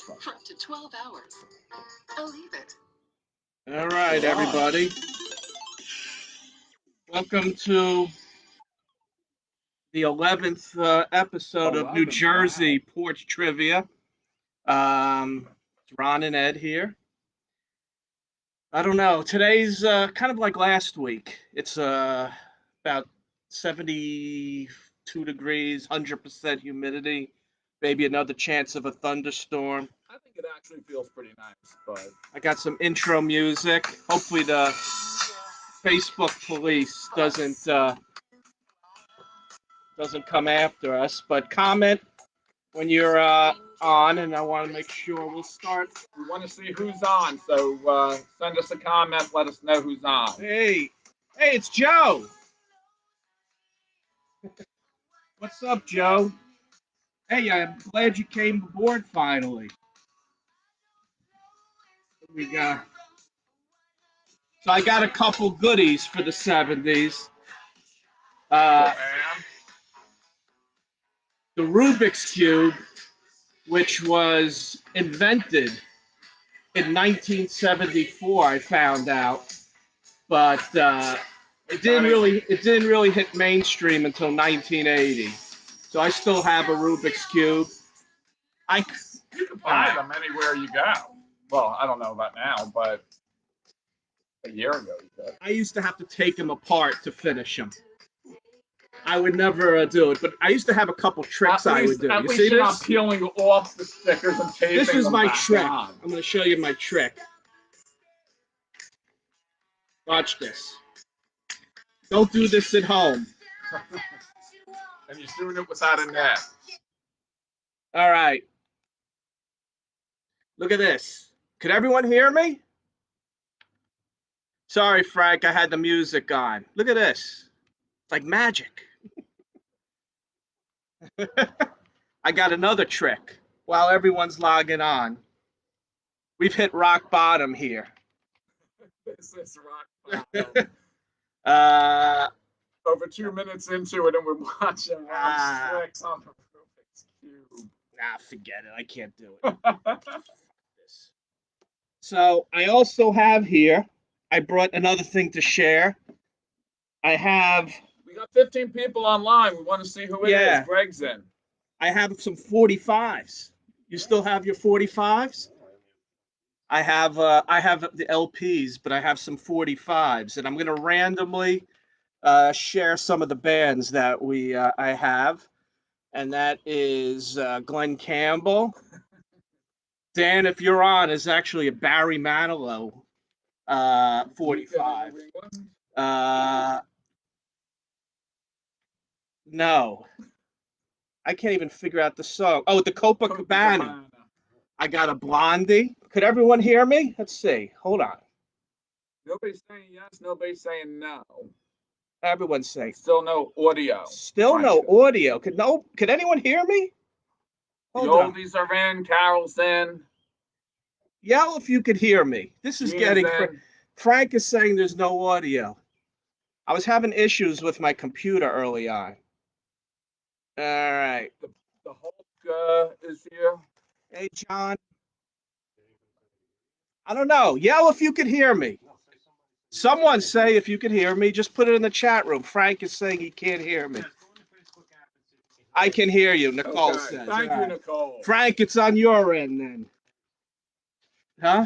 for up to 12 hours. Believe it. All right, everybody. Welcome to the 11th episode of New Jersey Porch Trivia. It's Ron and Ed here. I don't know. Today's kind of like last week. It's about 72 degrees, 100% humidity, maybe another chance of a thunderstorm. I think it actually feels pretty nice, but I got some intro music. Hopefully the Facebook police doesn't come after us, but comment when you're on, and I want to make sure we'll start. we want to see who's on, so send us a comment, let us know who's on. Hey, it's Joe. What's up, Joe? Hey, I'm glad you came aboard finally. We got. So I got a couple goodies for the 70s. The Rubik's Cube, which was invented in 1974, I found out, but it didn't really hit mainstream until 1980. So I still have a Rubik's Cube. You can buy them anywhere you go. Well, I don't know about now, but a year ago you could. I used to have to take them apart to finish them. I would never do it, but I used to have a couple tricks I would do. At You least see you're this? not peeling off the stickers and taping This is them my back trick. on. I'm going to show you my trick. Watch this. Don't do this at home. And you're doing it without a net. All right. Look at this. Could everyone hear me? Sorry, Frank, I had the music on. Look at this. It's like magic. I got another trick while everyone's logging on. We've hit rock bottom here. This is rock bottom. Over 2 minutes into it, and we're watching Ron Slicks on the Rubik's Cube. Nah, forget it. I can't do it. So I also have here, I brought another thing to share. We got 15 people online. We want to see who it is. Greg's in. I have some 45s. You still have your 45s? I have the LPs, but I have some 45s, and I'm going to randomly share some of the bands that I have, and that is Glenn Campbell. Dan, if you're on, is actually a Barry Manilow 45. No. I can't even figure out the song. Oh, the Copacabana. I got a Blondie. Could everyone hear me? Let's see. Hold on. Nobody's saying yes. Nobody's saying no. Everyone's saying. Still no audio. Still no audio. Could anyone hear me? Hold the oldies on. Are in. Carol's in. Yell if you could hear me. This is getting. Frank is saying there's no audio. I was having issues with my computer early on. All right. The Hulk is here. Hey, John. I don't know. Yell if you could hear me. Someone say if you could hear me. Just put it in the chat room. Frank is saying he can't hear me. I can hear you, Nicole says. Thank you, Nicole. Frank, it's on your end then. Huh?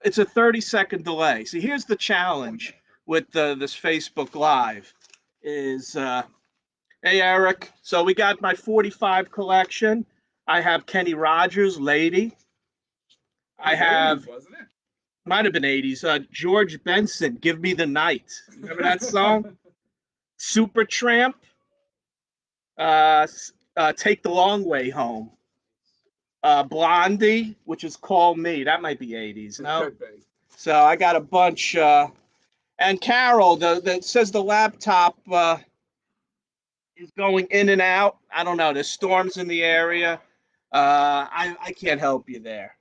It's a 30-second delay. See, here's the challenge with this Facebook Live is, hey, Eric. So we got my 45 collection. I have Kenny Rogers, Lady. I have, might have been 80s, George Benson, Give Me the Night. Remember that song? Supertramp, Take the Long Way Home. Blondie, which is Call Me. That might be 80s, no? So I got a bunch. And Carol, that says the laptop is going in and out. I don't know. There's storms in the area. I can't help you there.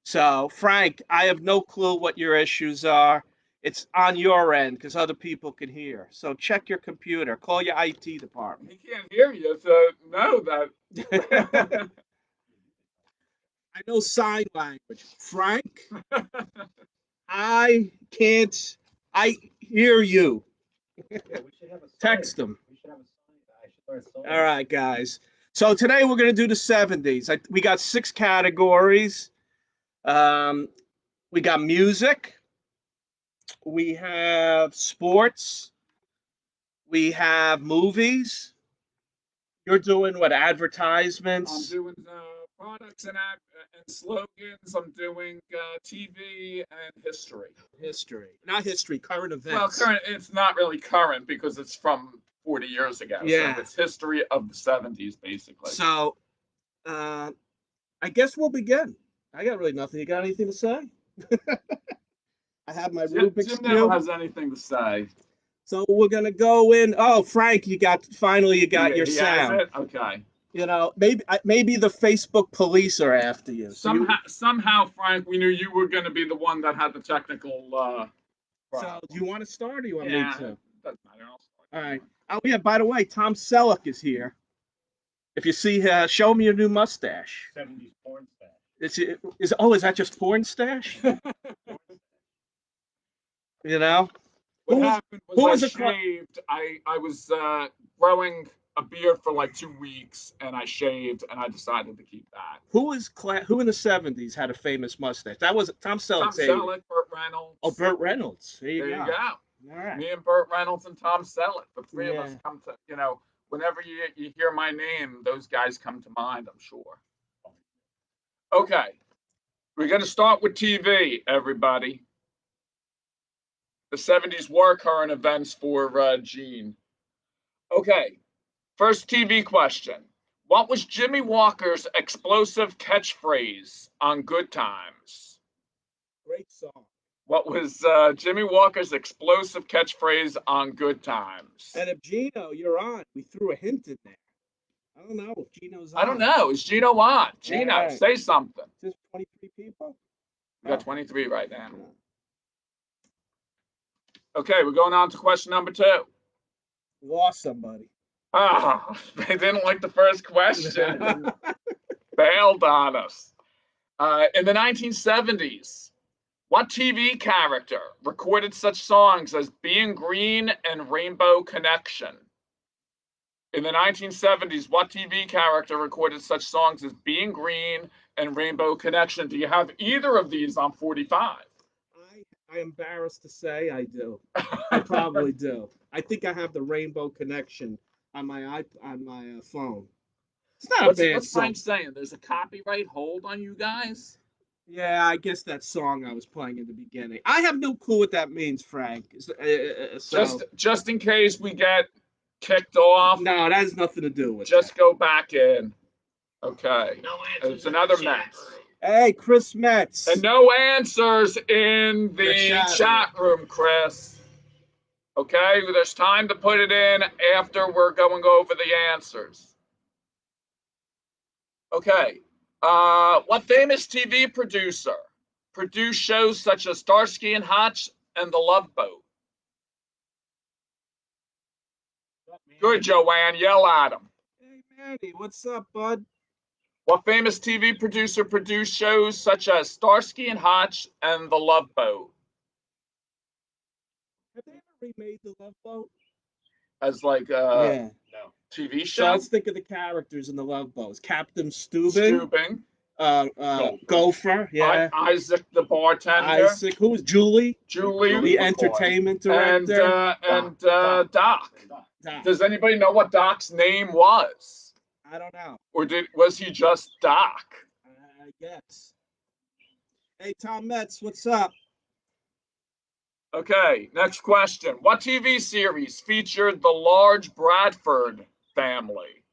So, Frank, I have no clue what your issues are. It's on your end because other people can hear. So check your computer. Call your IT department. He can't hear you, so know that. know sign language. Frank, I can't. I hear you. Yeah, we should have a sign. Text them. We should have a sign. I should learn sign. All right, guys. So today we're gonna do the 70s. We got 6 categories. Um, we got music. We have sports. We have movies. You're doing what? I'm Advertisements. doing products and slogans. I'm doing TV and history. History, not history. Current events. Well, current. It's not really current because it's from 40 years ago. Yeah. So it's history of the 70s, basically. So, I guess we'll begin. I got really nothing. You got anything to say? I have my Rubik's Jim never Cube. has anything to say. So we're gonna go in. Oh, Frank, you got your He sound. has it? Okay. You know, maybe the Facebook police are after you. So Somehow, Frank, we knew you were going to be the one that had the technical. so do you want to start, or do you want Yeah, me to? doesn't matter. I'll start. All right. Oh yeah. By the way, Tom Selleck is here. If you see, show me your new mustache. 70s porn stash. Is that just porn stash? You know. What Who was- happened was who I was the shaved. I was growing a beard for like 2 weeks, and I shaved, and I decided to keep that. Who in the 70s had a famous mustache? That was Tom Selleck. Tom Selleck, Burt Reynolds. Oh, Burt Reynolds. There you There go. you go. All right. Me and Burt Reynolds and Tom Selleck, the three of us Yeah. come to, whenever you hear my name, those guys come to mind, I'm sure. Okay. We're going to start with TV, everybody. The 70s were current events for Gene. Okay. First TV question. What was Jimmy Walker's explosive catchphrase on Good Times? Great song. What was Jimmy Walker's explosive catchphrase on Good Times? And if Gino, you're on, we threw a hint in there. I don't know if Gino's on. I don't know. Is Gino on? Gino, Right. say something. Just 23 people? We got 23 right now. Okay, we're going on to question number 2. Lost somebody. Oh, they didn't like the first question. Bailed on us. In the 1970s, what TV character recorded such songs as Being Green and Rainbow Connection? In the 1970s, what TV character recorded such songs as Being Green and Rainbow Connection? Do you have either of these on 45? I'm embarrassed to say I do. I probably do. I think I have the Rainbow Connection on my phone. It's not a bad What's song. Frank saying? There's a copyright hold on you guys? Yeah, I guess that song I was playing in the beginning. I have no clue what that means, Frank. So, Just in case we get kicked off, no, that has nothing to do with just that. go back in. Okay. No answers It's in another the chat mess. room. Hey, Chris Metz. And no answers in the The chat room, Chris. Okay, there's time to put it in after we're going over the answers. Okay. What famous TV producer produced shows such as Starsky and Hutch and The Love Boat? Good, Joanne. Yell at him. Hey, Manny, what's up, bud? What famous TV producer produced shows such as Starsky and Hutch and The Love Boat? Have they ever remade The Love Boat? As like Yeah. No. TV So show? let's think of the characters in The Love Boat. Captain Stubing. Stubing. Gopher. Yeah. Isaac the bartender. Isaac. Who was Julie? Julie. The McCoy. entertainment And director. Doc. Doc. Does anybody know what Doc's name was? I don't know. Or was he just Doc? I guess. Hey, Tom Metz, what's up? Okay, next question. What TV series featured the large Bradford family?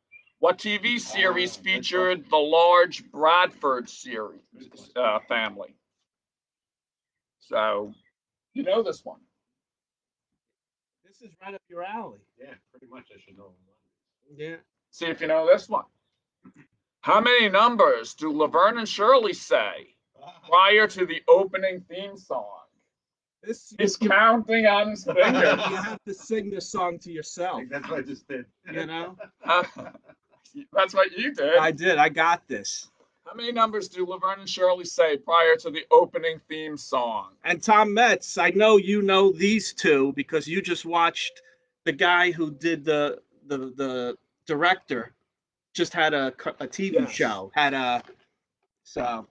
What TV series featured the large Bradford family? So, you know this one. This is right up your alley. Yeah, pretty much I should know. Yeah. See if you know this one. How many numbers do Laverne and Shirley say prior to the opening theme song? He's counting on his fingers. You have to sing this song to I yourself. think that's what I just did. You know? That's what you did. I did. I got this. How many numbers do Laverne and Shirley say prior to the opening theme song? And Tom Metz, I know you know these two because you just watched the guy who did the director just had a TV Yes. show. Had a so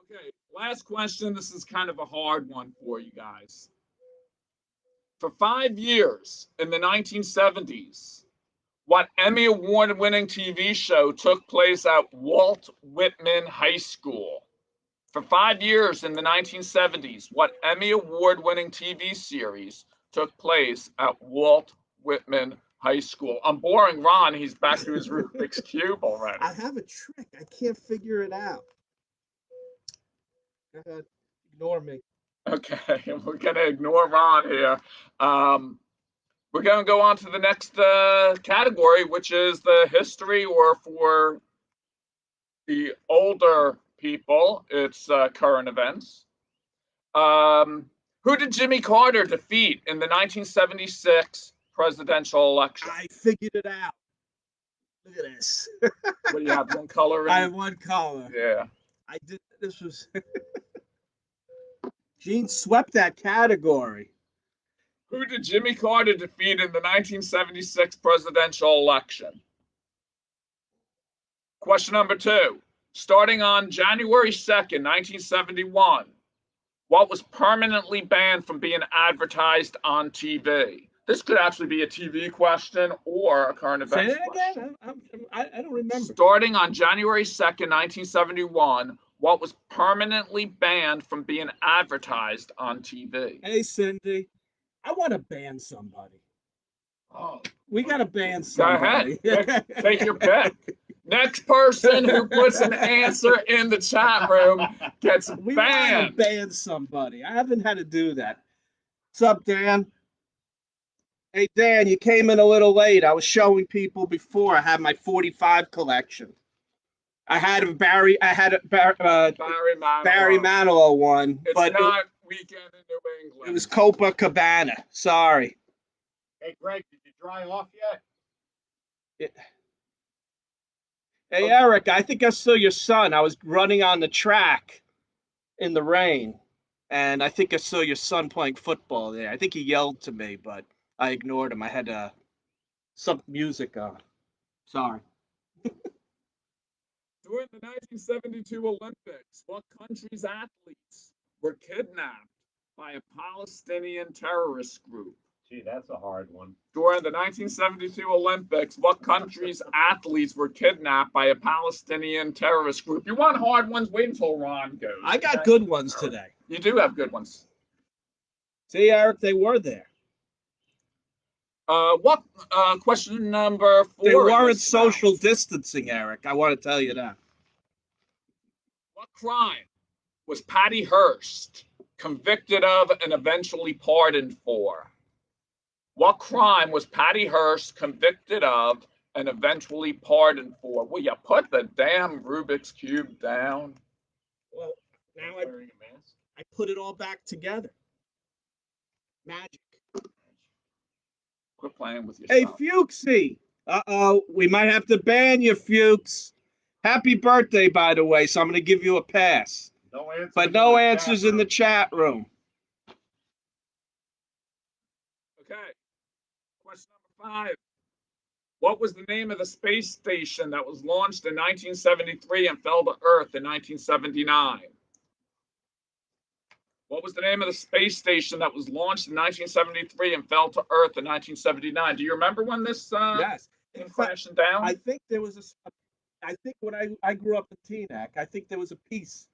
Okay, last question. This is kind of a hard one for you guys. For 5 years in the 1970s, what Emmy Award winning TV show took place at Walt Whitman High School? For 5 years in the 1970s, what Emmy Award winning TV series took place at Walt Whitman High School? I'm boring Ron. He's back to his Rubik's Cube already. I have a trick. I can't figure it out. Go ahead. Ignore me. Okay, we're going to ignore Ron here. We're going to go on to the next category, which is the history, or for the older people, it's current events. Who did Jimmy Carter defeat in the 1976 presidential election? I figured it out. Look at this. What do you have? One color? I have one color. Yeah. I did. This was. Gene swept that category. Who did Jimmy Carter defeat in the 1976 presidential election? Question number 2. Starting on January 2nd, 1971, what was permanently banned from being advertised on TV? This could actually be a TV question or a current Say events it question. again. I don't remember. Starting on January 2nd, 1971, what was permanently banned from being advertised on TV? Hey, Cindy, I want to ban somebody. Oh, We got to ban go somebody. ahead. Take your pick. Next person who puts an answer in the chat room gets We want to banned. ban somebody. I haven't had to do that. What's up, Dan? Hey, Dan, you came in a little late. I was showing people before. I had my 45 collection. I had a Barry Barry Manilow. Barry Manilow one, It's but not Weekend in New England. it was Copacabana. Sorry. Hey, Greg, did you dry off yet? Hey, Eric, I think I saw your son. I was running on the track in the rain, and I think I saw your son playing football there. I think he yelled to me, but I ignored him. I had some music on. Sorry. During the 1972 Olympics, what country's athletes were kidnapped by a Palestinian terrorist group? Gee, that's a hard one. During the 1972 Olympics, what country's athletes were kidnapped by a Palestinian terrorist group? You want hard ones? Wait until Ron goes. I got good ones today. You do have good ones. See, Eric, they were there. What question number 4? They in weren't this social round. distancing, Eric. I want to tell you that. What crime was Patty Hearst convicted of and eventually pardoned for? What crime was Patty Hearst convicted of and eventually pardoned for? Will you put the damn Rubik's Cube down? Well, now Wearing a mask? I put it all back together. Magic. Quit playing with Hey, yourself. Fuchsy. Uh-oh, we might have to ban you, Fuchs. Happy birthday, by the way, so I'm going to give you a pass. No answers. But no answers in the chat room. Okay. Question number 5. What was the name of the space station that was launched in 1973 and fell to Earth in 1979? What was the name of the space station that was launched in 1973 and fell to Earth in 1979? Do you remember when this Yes. came In fact, crashing down? I think there was I think when I grew up in Teaneck, I think there was a piece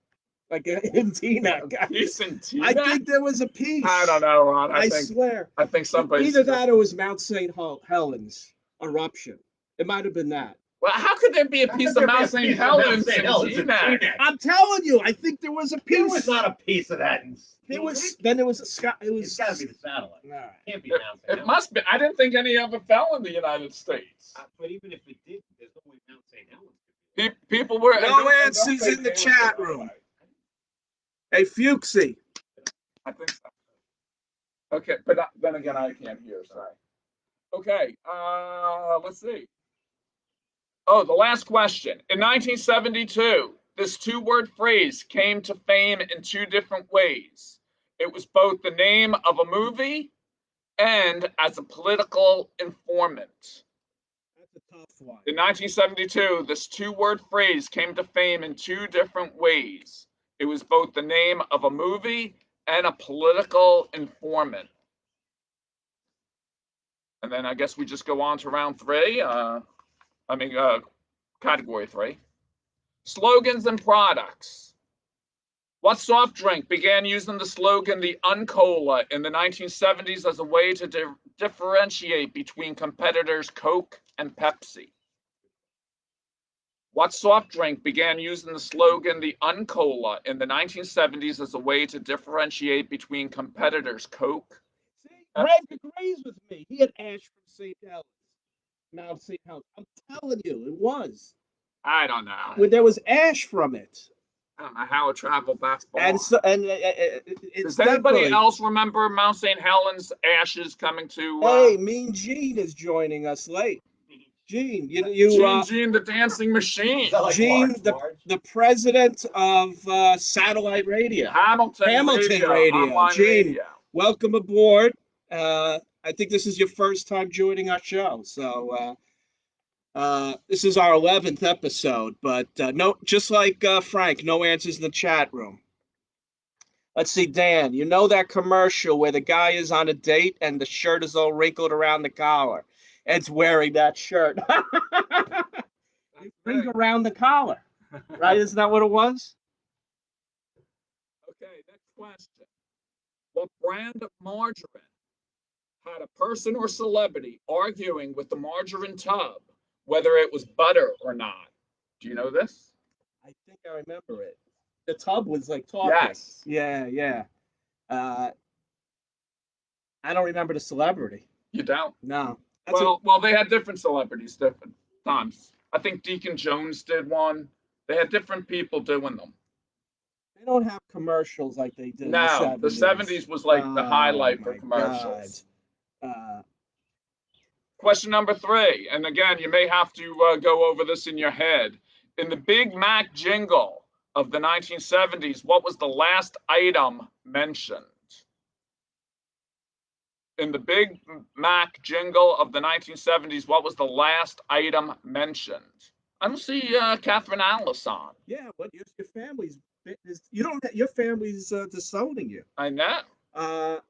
like in Teaneck. Piece in I Teaneck? think there was a piece. I don't know, Ron. I swear. I think somebody's Either that or it was Mount St. Helens eruption. It might have been that. Well, how could there be a piece of Mount St. Helens in Teaneck? I'm telling you, I think there was a piece. There was not a piece of that. There was. Then there was a sky. It was. It's got to be the satellite. All right. It can't be Mount St. It must be. I didn't think any of it fell in the United States. But even if it did, there's no way Mount St. Helens. People were. No answers in the chat room. Hey, Fuchsy. I think so. Okay, but then again, I can't hear. Sorry. Okay. Let's see. Oh, the last question. In 1972, This two-word phrase came to fame in two different ways. It was both the name of a movie and as a political informant. That's a tough one. In 1972, this two-word phrase came to fame in two different ways. It was both the name of a movie and a political informant. And then I guess we just go on to round three. Category three. Slogans and products. What soft drink began using the slogan "the Uncola" in the 1970s as a way to differentiate between competitors Coke and Pepsi? What soft drink began using the slogan "the Uncola" in the 1970s as a way to differentiate between competitors Coke? See, Greg agrees with me. He had Ash from St. Helens. Now St. Helens. I'm telling you, it was. I don't know. When there was ash from it. I don't know how it traveled that far. And so, it's Does anybody definitely. else remember Mount St. Helens ashes coming to? Hey, Mean Gene is joining us late. Gene, Gene the dancing machine. Gene, the president of satellite radio, Hamilton Radio. Gene, radio. welcome aboard. I think this is your first time joining our show, so this is our 11th episode. But no, just like Frank, no answers in the chat room. Let's see, Dan. You know that commercial where the guy is on a date and the shirt is all wrinkled around the collar? Ed's wearing that shirt. Ring around the collar, right? Isn't that what it was? Okay, next question. What brand of margarine had a person or celebrity arguing with the margarine tub whether it was butter or not? Do you know this? I think I remember it. The tub was like talking. Yes. Yeah. I don't remember the celebrity. You don't? No. Well, they had different celebrities, different times. I think Deacon Jones did one. They had different people doing them. They don't have commercials like they did No, in the 70s. The 70s was like the highlight for commercials. Question number three, and again, you may have to go over this in your head. In the Big Mac jingle of the 1970s, what was the last item mentioned? In the Big Mac jingle of the 1970s, what was the last item mentioned? I don't see Catherine Alice on. Yeah, but your family's your family's disowning you. I know.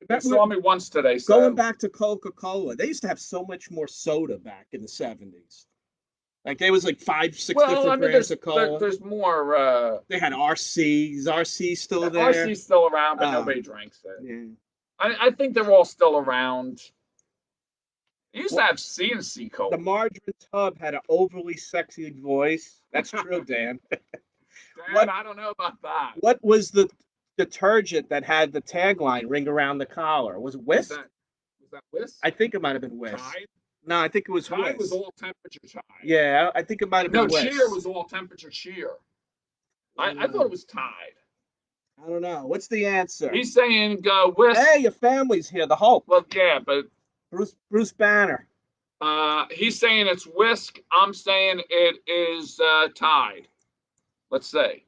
They saw me once today. So. Going back to Coca-Cola, they used to have so much more soda back in the 70s. Like there was like 5-6 different brands of cola. There's more. They had RC. Is RC still there? RC's still around, but nobody drinks it. Yeah. I think they're all still around. You used to have C&C Cola. The margarine tub had an overly sexy voice. That's true, Dan. Dan, I don't know about that. What was the detergent that had the tagline "Ring around the collar"? Was it Whisk? Was that Whisk? I think it might have been Whisk. Tide? No, I think it was Tide Whisk. was all temperature Tide. Yeah, I think it might have been Whisk. No, Cheer was all temperature Cheer. I thought it was Tide. I don't know. What's the answer? He's saying Whisk. Hey, your family's here. The Hulk. Well, yeah, but Bruce Banner. He's saying it's Whisk. I'm saying it is Tide. Let's see.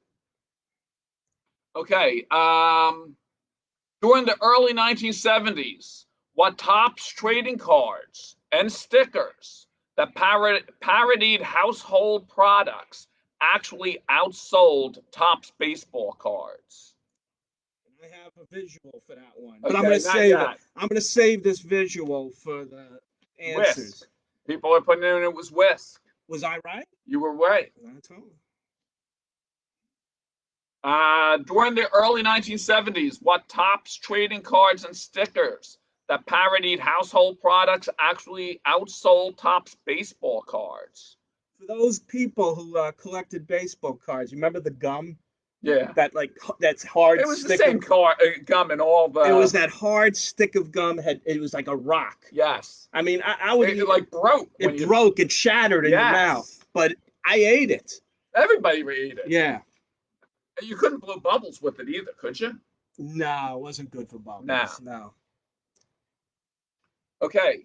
Okay. During the early 1970s, what Topps trading cards and stickers that parodied household products actually outsold Topps baseball cards? I have a visual for that one, but I'm going to save it. I'm going to save this visual for the answers. Whisk. People are putting in it was Whisk. Was I right? You were right. I told you. During the early 1970s, what Topps trading cards and stickers that parodied household products actually outsold Topps baseball cards? For those people who collected baseball cards, you remember the gum? Yeah. That's hard. It was the same gum in all the. It was that hard stick of gum. It was like a rock. Yes. I mean, I would. It like broke. It broke. It shattered in your mouth. But I ate it. Everybody ate it. Yeah. You couldn't blow bubbles with it either, could you? No, it wasn't good for bubbles. No. Okay.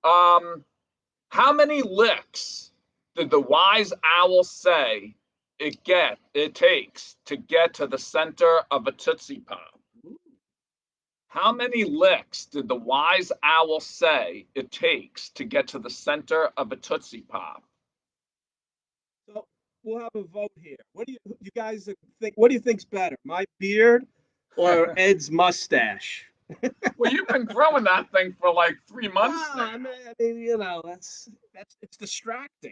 How many licks did the wise owl say it takes to get to the center of a Tootsie Pop? How many licks did the wise owl say it takes to get to the center of a Tootsie Pop? So we'll have a vote here. What do you guys think? What do you think's better, my beard or Ed's mustache? Well, you've been growing that thing for like 3 months Well, now. I mean, you know, that's it's distracting.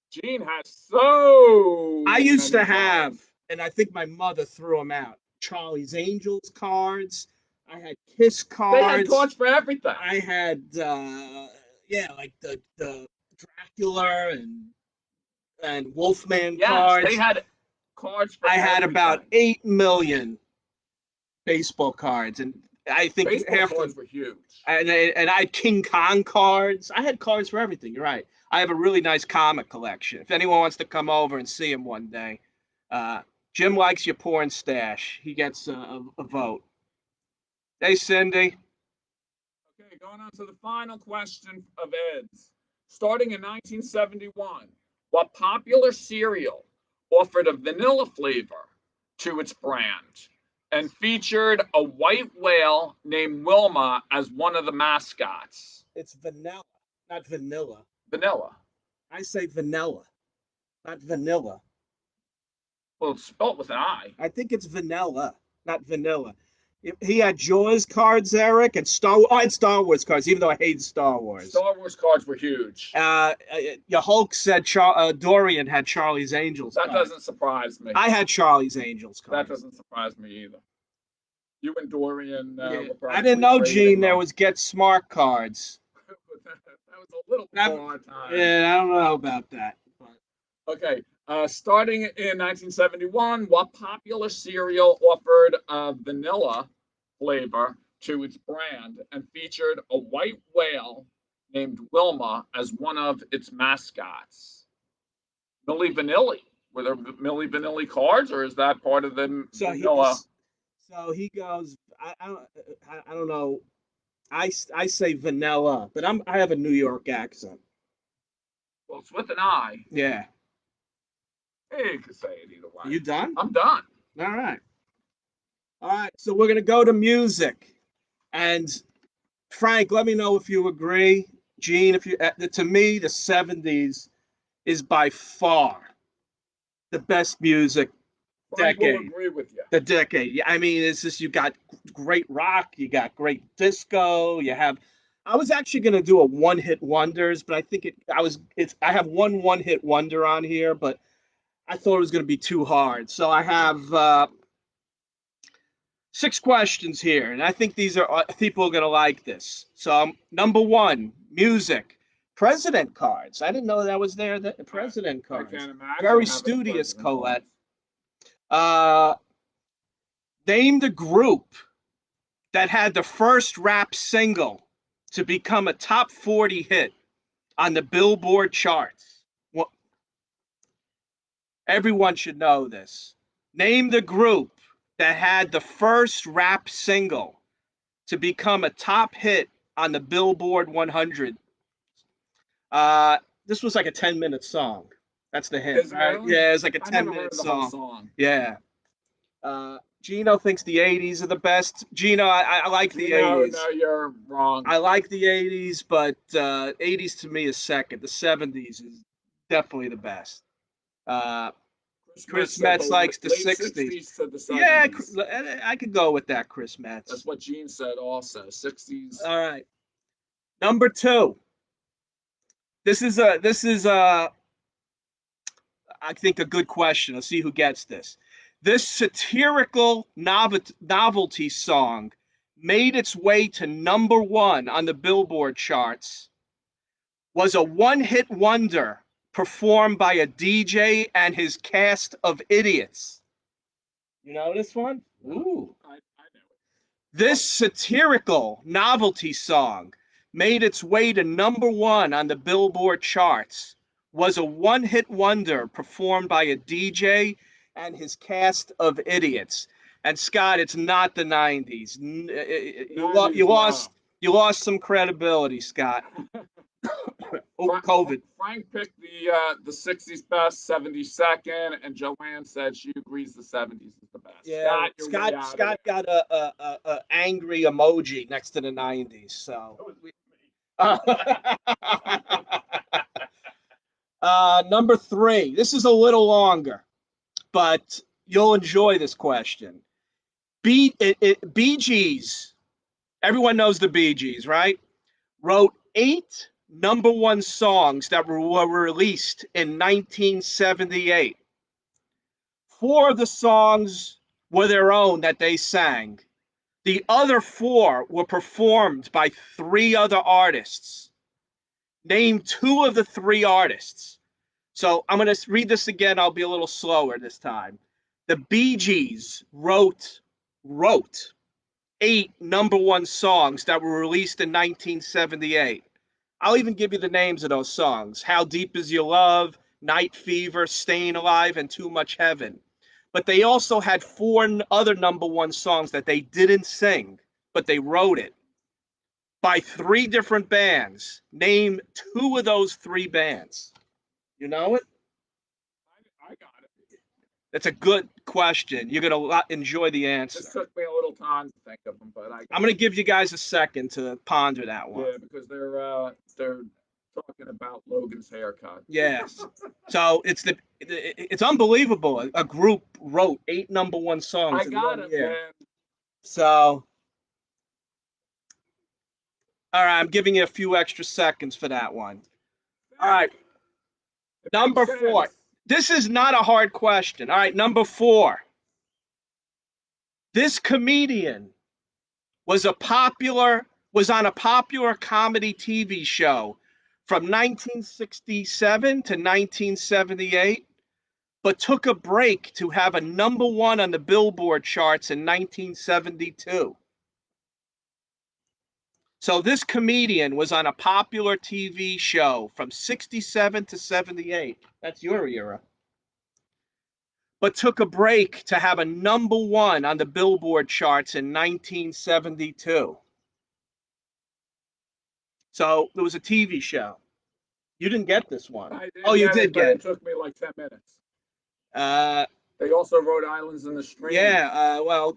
Gene has so I used many to have, cards. and I think my mother threw them out. Charlie's Angels cards. I had Kiss They had cards. cards for everything. I had, yeah, like the Dracula and Wolfman Yes, cards. they had cards for I had everything. about 8 million baseball cards, and I think Baseball half cards them. were huge. And I had King Kong cards. I had cards for everything. You're right. I have a really nice comic collection. If anyone wants to come over and see him one day, Jim likes your porn stash. He gets a vote. Hey, Cindy. Okay, going on to the final question of Ed's. Starting in 1971, what popular cereal offered a vanilla flavor to its brand and featured a white whale named Wilma as one of the mascots? It's vanilla, not vanilla. Vanilla. I say vanilla, not vanilla. Well, it's spelled with an I. I think it's vanilla, not vanilla. He had Jaws cards, Eric, and I had Star Wars cards, even though I hate Star Wars. Star Wars cards were huge. Your Hulk said Dorian had Charlie's Angels That cards. doesn't surprise me. I had Charlie's Angels cards. That doesn't surprise me either. You and Dorian. Yeah. Were I didn't know, trading Gene, them. there was Get Smart cards. That was a little before our time. Yeah, I don't know about that. But Okay. Starting in 1971, what popular cereal offered a vanilla flavor to its brand and featured a white whale named Wilma as one of its mascots? Milli Vanilli. Were there Milli Vanilli cards, or is that part of the vanilla? So he goes. I don't know. I say vanilla, but I have a New York accent. Well, it's with an I. Yeah. Hey, you could say it either way. You done? I'm done. All right. All right. So we're gonna go to music, and Frank, let me know if you agree. Gene, if you to me the '70s is by far the best music Frank will decade. agree with you. The decade. Yeah, I mean, it's just you got great rock, you got great disco, you have. I was actually going to do a one-hit wonders, but I think I have one-hit wonder on here, but I thought it was going to be too hard. So I have 6 questions here, and I think these are people are going to like this. So number one, music. President cards. I didn't know that was there. The president cards. I can't imagine. Very studious, Colette. Name the group that had the first rap single to become a top 40 hit on the Billboard charts. Well, everyone should know this. Name the group that had the first rap single to become a top hit on the Billboard 100. This was like a 10-minute song. That's the hint. Right? Really? Yeah, it's like a 10-minute song. Yeah. Gino thinks the 80s are the best. Gino, I like the 80s. No, you're wrong. I like the 80s, but 80s to me is second. The 70s is definitely the best. Chris Metz likes the 60s. To the 70s. Yeah, I could go with that, Chris Metz. That's what Gene said also. 60s. All right. Number 2. This is I think a good question. Let's see who gets this. This satirical novelty song made its way to number 1 on the Billboard charts, was a one-hit wonder performed by a DJ and his cast of idiots. You know this one? Ooh. I know it. This satirical novelty song made its way to number 1 on the Billboard charts, was a one-hit wonder performed by a DJ and his cast of idiots. And Scott, it's not the 90s. You lost some credibility, Scott. COVID. Frank picked the 60s best, 70s second, and Joanne said she agrees the 70s is the best. Yeah, Scott, you're way out Scott of it. got a angry emoji next to the 90s. So. That was me. Number 3. This is a little longer, but you'll enjoy this question. Bee Gees. Everyone knows the Bee Gees, right? Wrote 8 number 1 songs that were released in 1978. 4 of the songs were their own that they sang. The other 4 were performed by 3 other artists. Name 2 of the 3 artists. So I'm going to read this again. I'll be a little slower this time. The Bee Gees wrote 8 number 1 songs that were released in 1978. I'll even give you the names of those songs: How Deep Is Your Love, Night Fever, Staying Alive, and Too Much Heaven. But they also had 4 other number 1 songs that they didn't sing, but they wrote it by 3 different bands. Name 2 of those 3 bands. You know it? I got it. That's a good question. You're going to enjoy the This answer. took me a little time to think of them, but I'm going to give you guys a second to ponder that one. yeah, because they're talking about Logan's haircut. Yes. So it's unbelievable. A group wrote 8 number 1 songs I in got 1 it, year. man. So, all right, I'm giving you a few extra seconds for that one. All right, It number makes 4. sense. This is not a hard question. All right, number 4. This comedian was on a popular comedy TV show from 1967 to 1978, but took a break to have a number 1 on the Billboard charts in 1972. So this comedian was on a popular TV show from 67 to 78. That's your era. But took a break to have a number 1 on the Billboard charts in 1972. So there was a TV show. You didn't get this one. I did Oh, you get did it, but get it took me like 10 minutes. it. They also wrote Islands in the Stream. Yeah, well,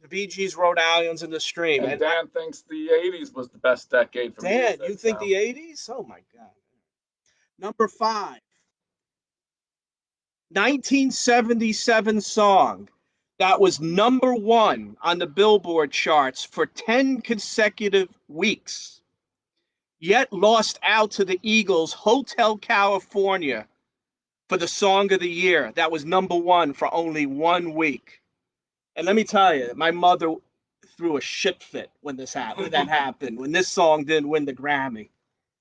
the Bee Gees wrote Islands in the Stream. And Dan thinks the 80s was the best decade for Dan, music. you think so. the 80s? Oh, my God. Number 5. 1977 song that was number 1 on the Billboard charts for 10 consecutive weeks, yet lost out to the Eagles' Hotel California for the song of the year. That was number 1 for only 1 week. And let me tell you, my mother threw a shit fit when that happened, when this song didn't win the Grammy.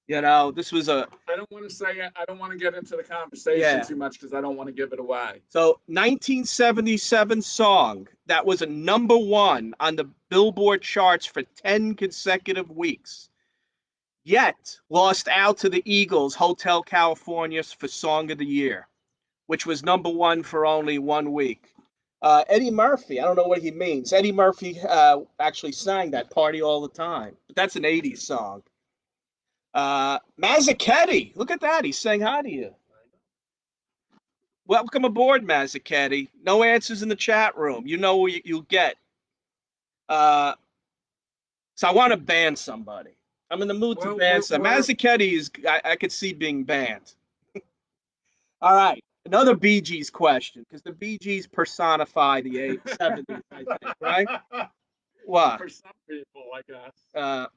You know, this was I don't want to say it. I don't want to get into the conversation too much because I don't want to give it away. So 1977 song that was a number 1 on the Billboard charts for 10 consecutive weeks, yet lost out to the Eagles' Hotel California for Song of the Year, which was number 1 for only 1 week. Eddie Murphy, I don't know what he means. Eddie Murphy actually sang that Party All the Time, but that's an 80s song. Mazzucchelli, look at that. He's saying hi to you. Welcome aboard, Mazzucchelli. No answers in the chat room. You know what you'll get. So I want to ban somebody. I'm in the mood to ban somebody. Mazzucchelli is, I could see being banned. All right. Another Bee Gees question, because the Bee Gees personify the 70s, I think, right? What? For some people, I guess.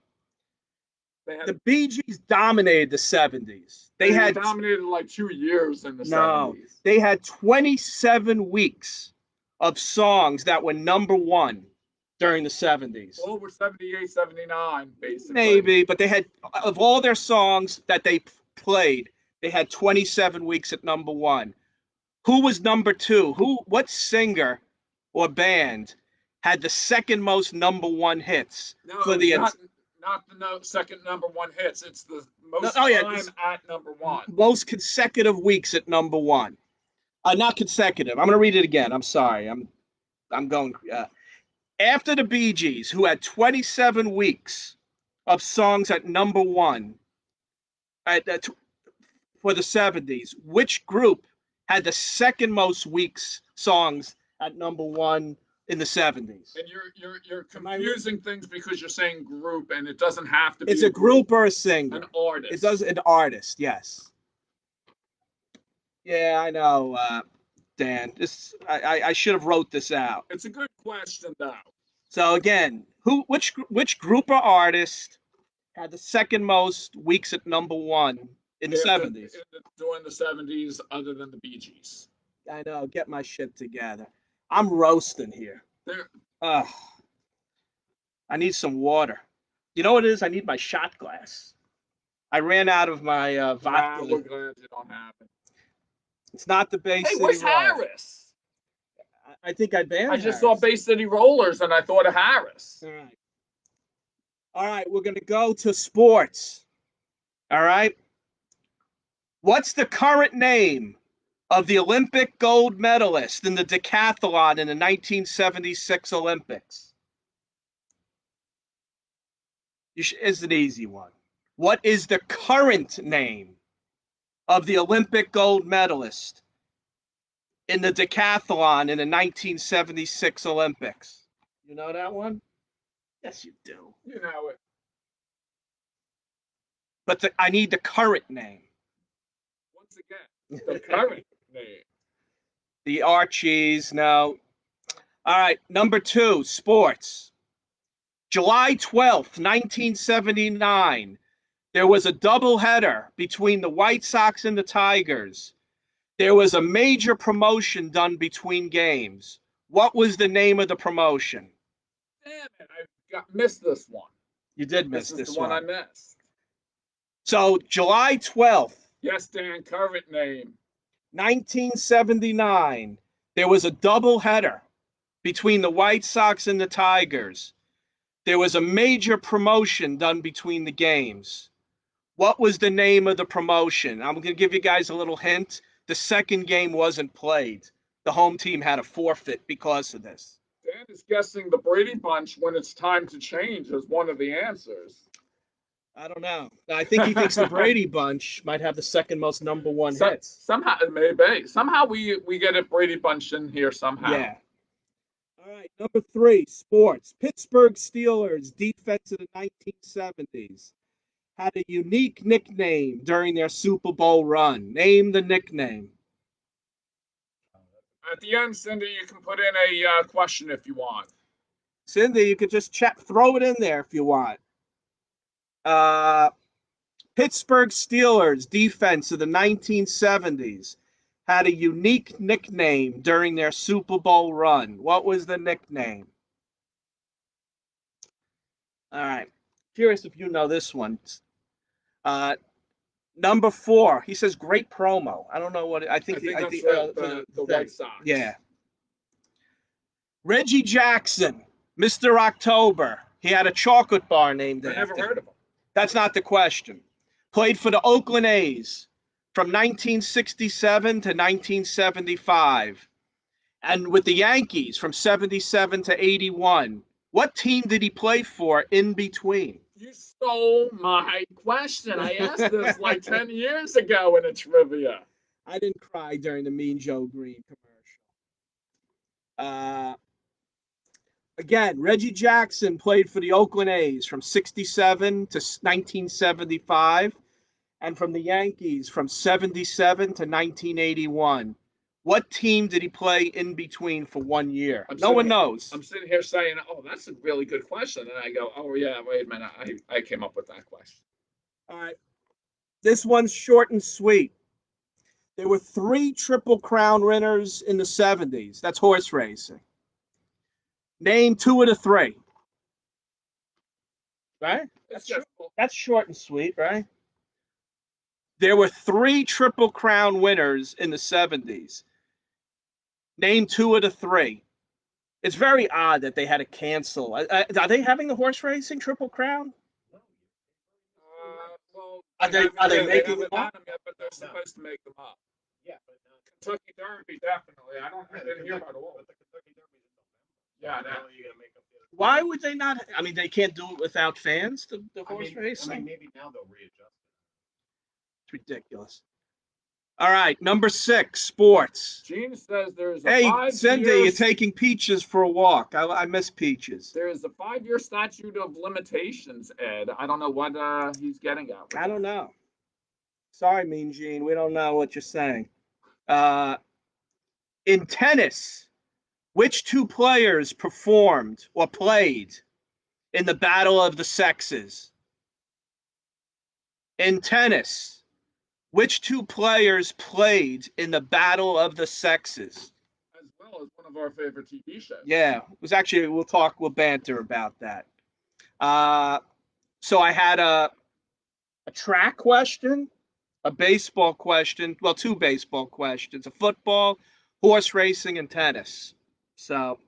The Bee Gees dominated the 70s. They had dominated like 2 years in the 70s. They had 27 weeks of songs that were number 1 during the 70s. Well, we're 78, 79, basically. Maybe, but they had, of all their songs that they played, they had 27 weeks at number 1. Who was number 2? What singer or band had the second most number 1 hits for the not the second number 1 hits. It's the most time at number 1. Most consecutive weeks at number 1. Not consecutive. I'm going to read it again. I'm sorry. I'm going. After the Bee Gees, who had 27 weeks of songs at number 1, For the 70s, which group had the second most weeks songs at number one in the 70s? And you're confusing things because you're saying group, and it doesn't have to be It's a group or a singer. an artist. It does an artist, yes. Yeah, I know, Dan. I should have wrote this out. It's a good question, though. So again, which group or artist had the second most weeks at number one in the 70s? During the 70s, other than the Bee Gees. I know. Get my shit together. I'm roasting here. I need some water. You know what it is? I need my shot glass. I ran out of my vodka. We're glad you don't have it. It's not the Bay City where's Roll. Harris? I think I banned I just Harris. saw Bay City Rollers, and I thought of Harris. All right. All right, we're going to go to sports. All right. What's the current name of the Olympic gold medalist in the decathlon in the 1976 Olympics? It's an easy one. What is the current name of the Olympic gold medalist in the decathlon in the 1976 Olympics? You know that one? Yes, you do. You know it. But I need the current name. Once again, the current name. The Archies, no. All right, number 2, sports. July 12th, 1979, there was a doubleheader between the White Sox and the Tigers. There was a major promotion done between games. What was the name of the promotion? Damn it, I missed this one. You did miss this one. This is the one I missed. So, July 12th. Yes, Dan, current name. 1979, there was a doubleheader between the White Sox and the Tigers. There was a major promotion done between the games. What was the name of the promotion? I'm going to give you guys a little hint. The second game wasn't played. The home team had a forfeit because of this. Dan is guessing the Brady Bunch when it's time to change as one of the answers. I don't know. I think he thinks the Brady Bunch might have the second most number one hits. Somehow, maybe. Somehow we get a Brady Bunch in here somehow. Yeah. All right, number 3, sports. Pittsburgh Steelers defense of the 1970s had a unique nickname during their Super Bowl run. Name the nickname. At the end, Cindy, you can put in a question if you want. Cindy, you could just throw it in there if you want. Pittsburgh Steelers defense of the 1970s had a unique nickname during their Super Bowl run. What was the nickname? All right. Curious if you know this one. Number 4, he says great promo. I don't know what I think that's the White Sox. Yeah. Reggie Jackson, Mr. October. He had a chocolate bar named after him. I never heard of him. That's not the question. Played for the Oakland A's from 1967 to 1975. And with the Yankees from 77 to 81. What team did he play for in between? You stole my question. I asked this like 10 years ago in a trivia. I didn't cry during the Mean Joe Green commercial. Again, Reggie Jackson played for the Oakland A's from 67 to 1975 and from the Yankees from 77 to 1981. What team did he play in between for 1 year? No one knows. I'm sitting here saying, oh, that's a really good question. And I go, oh, yeah, wait a minute. I came up with that question. All right. This one's short and sweet. There were 3 Triple Crown winners in the 70s. That's horse racing. Name 2 of the 3. Right? That's short and sweet, right? There were 3 Triple Crown winners in the 70s. Name 2 of the 3. It's very odd that they had to cancel. Are they having the horse racing Triple Crown? Well, are they making them up? Yet, but they're supposed to make them up. Yeah, but Kentucky Derby definitely. I didn't hear about all. But the Kentucky Derby is in November. Yeah, you're gonna make up the. Why would they not? I mean, they can't do it without fans. The horse racing. I mean, maybe now they'll readjust. It's ridiculous. All right, number 6, sports. Gene says there's a Hey, 5 Cindy, year you're taking Peaches for a walk. I miss Peaches. there is a 5-year statute of limitations, Ed. I don't know what he's getting at. I don't know. Sorry, Mean Gene. We don't know what you're saying. In tennis, which two players performed or played in the Battle of the Sexes? In tennis, which two players played in the Battle of the Sexes? As well as one of our favorite TV shows. Yeah, it was actually, we'll banter about that. So I had a track question, a baseball question, well, two baseball questions, a football, horse racing, and tennis. So,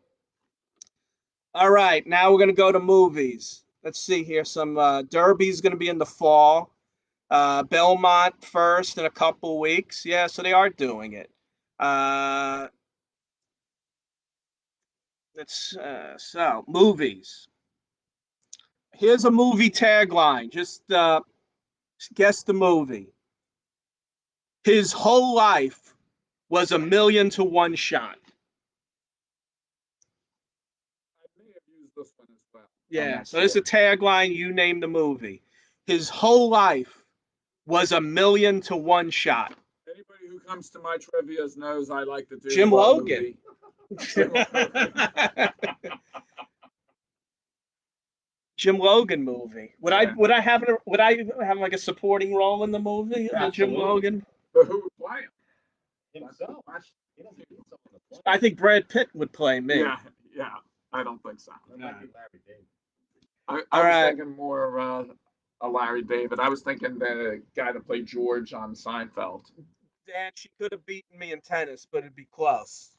all right, now we're going to go to movies. Let's see here. Some Derby's going to be in the fall. Belmont first in a couple weeks. Yeah, so they are doing it. So movies. Here's a movie tagline. Just guess the movie. His whole life was a million to one shot. I may have used this one as well. Yeah, so there's a tagline. You name the movie. His whole life was a million to one shot. Anybody who comes to my trivias knows I like to do Jim Logan. Jim Logan movie. Would I have like a supporting role in the movie? The Jim Logan. But who would play him? Himself. He doesn't need someone to play. I think Brad Pitt would play me. Yeah. I don't think so. That might be Larry David. I was thinking more a Larry David. I was thinking the guy that played George on Seinfeld. Dan, she could have beaten me in tennis, but it'd be close.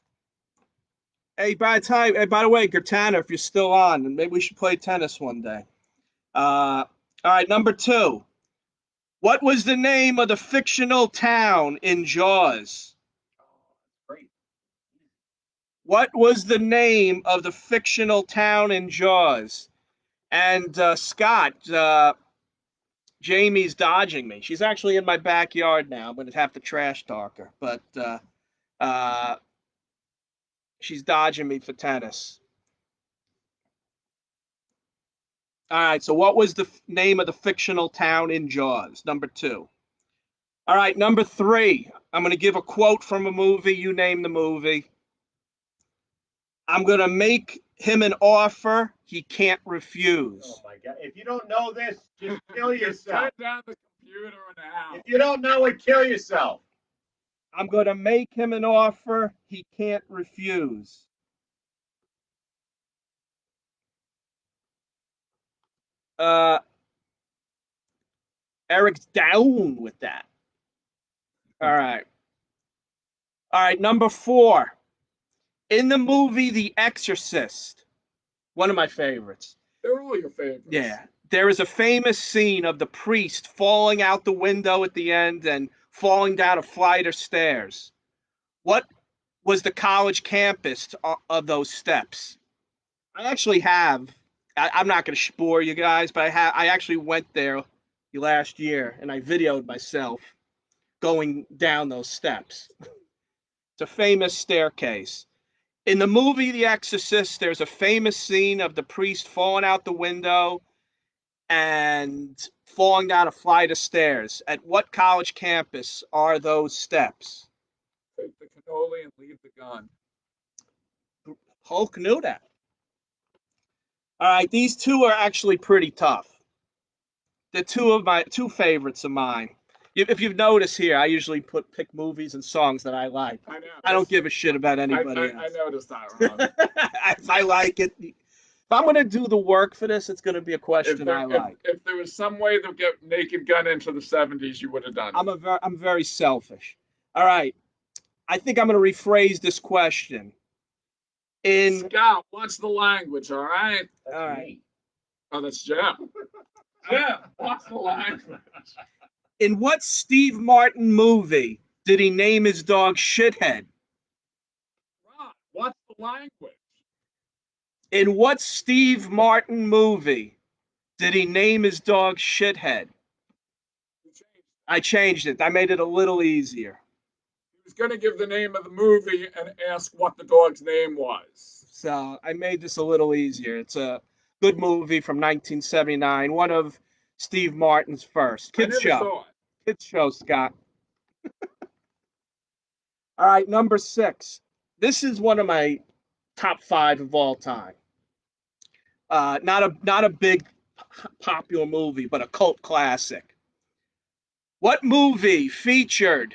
Hey, by the way, Gertana, if you're still on, maybe we should play tennis one day. All right, number 2. What was the name of the fictional town in Jaws? Great. What was the name of the fictional town in Jaws? And Scott, Jamie's dodging me. She's actually in my backyard now. I'm going to have to trash talk her, but she's dodging me for tennis. All right, so what was the name of the fictional town in Jaws? Number 2. All right, number 3. I'm going to give a quote from a movie. You name the movie. I'm going to make him an offer he can't refuse. Oh my God! If you don't know this, just kill Just yourself. turn down the computer now. If you don't know it, kill yourself. I'm going to make him an offer he can't refuse. Eric's down with that. All right. All right, number 4. In the movie The Exorcist, one of my favorites. They're all your favorites. Yeah. There is a famous scene of the priest falling out the window at the end and falling down a flight of stairs. What was the college campus of those steps? I actually have. I'm not going to bore you guys, but I actually went there last year and I videoed myself going down those steps. It's a famous staircase. In the movie The Exorcist, there's a famous scene of the priest falling out the window and falling down a flight of stairs. At what college campus are those steps? Take the cannoli and leave the gun. Hulk knew that. All right, these two are actually pretty tough. They're two favorites of mine. If you've noticed here, I usually pick movies and songs that I like. I know. I don't give a shit about anybody else. I noticed that, Ron. If I like it, if I'm going to do the work for this, it's going to be a question I like. If there was some way to get Naked Gun into the 70s, you would have done it. I'm very selfish. All right. I think I'm going to rephrase this question. Scout, what's the language, all right? All right. Oh, that's Jim. Jim, what's the language? In what Steve Martin movie did he name his dog Shithead? Ron, what's the language? In what Steve Martin movie did he name his dog Shithead? You changed I changed it. I made it a little easier. He was going to give the name of the movie and ask what the dog's name was. So I made this a little easier. It's a good movie from 1979, one of Steve Martin's first. I Kids never show. saw it. Kids show, Scott. All right, number 6. This is one of my top 5 of all time. Not a big popular movie, but a cult classic. What movie featured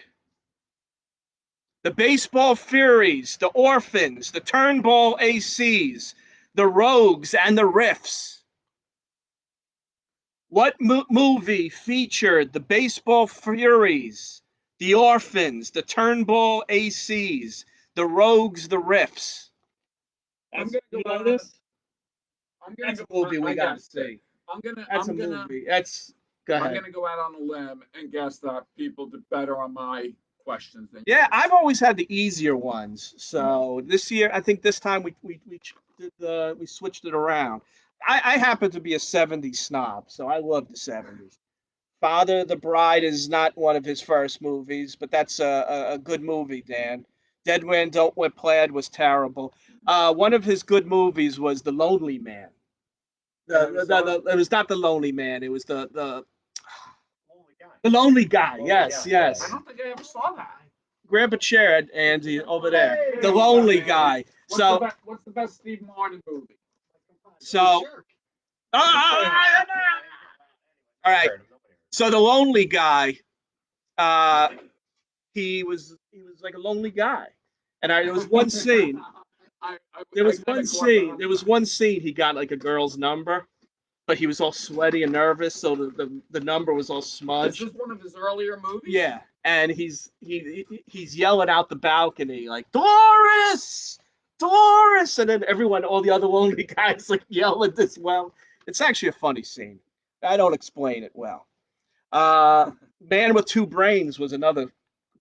the Baseball Furies, the Orphans, the Turnbull ACs, the Rogues, and the Riffs? What movie featured the Baseball Furies, the Orphans, the Turnbull ACs, the Rogues, the Riffs? I'm gonna You go know out. this? I'm gonna That's a go. movie we I got to guessed it. see. I'm gonna. That's I'm a gonna. movie. That's go I'm ahead. gonna go out on a limb and guess that people did better on my questions than Yeah, yours. I've always had the easier ones. So this year, I think this time we switched it around. I happen to be a '70s snob, so I love the '70s. Father of the Bride is not one of his first movies, but that's a good movie, Dan. Dead Man Don't Wear Plaid was terrible. One of his good movies was The Lonely Man. It was not The Lonely Man. It was the Lonely Guy. Yes, yes. I don't think I ever saw that. Grab a chair, Andy, over there. Hey, The Lonely Andy. Guy. What's the best Steve Martin movie? So, all right. So the Lonely Guy, uh, he was like a lonely guy, and there was one scene. There was one scene he got like a girl's number, but he was all sweaty and nervous, so the number was all Is smudged. this one of his earlier movies? Yeah, and he's yelling out the balcony like Doris, Doris, and then everyone, all the other lonely guys, like yell it as well. It's actually a funny scene. I don't explain it well. Man with Two Brains was another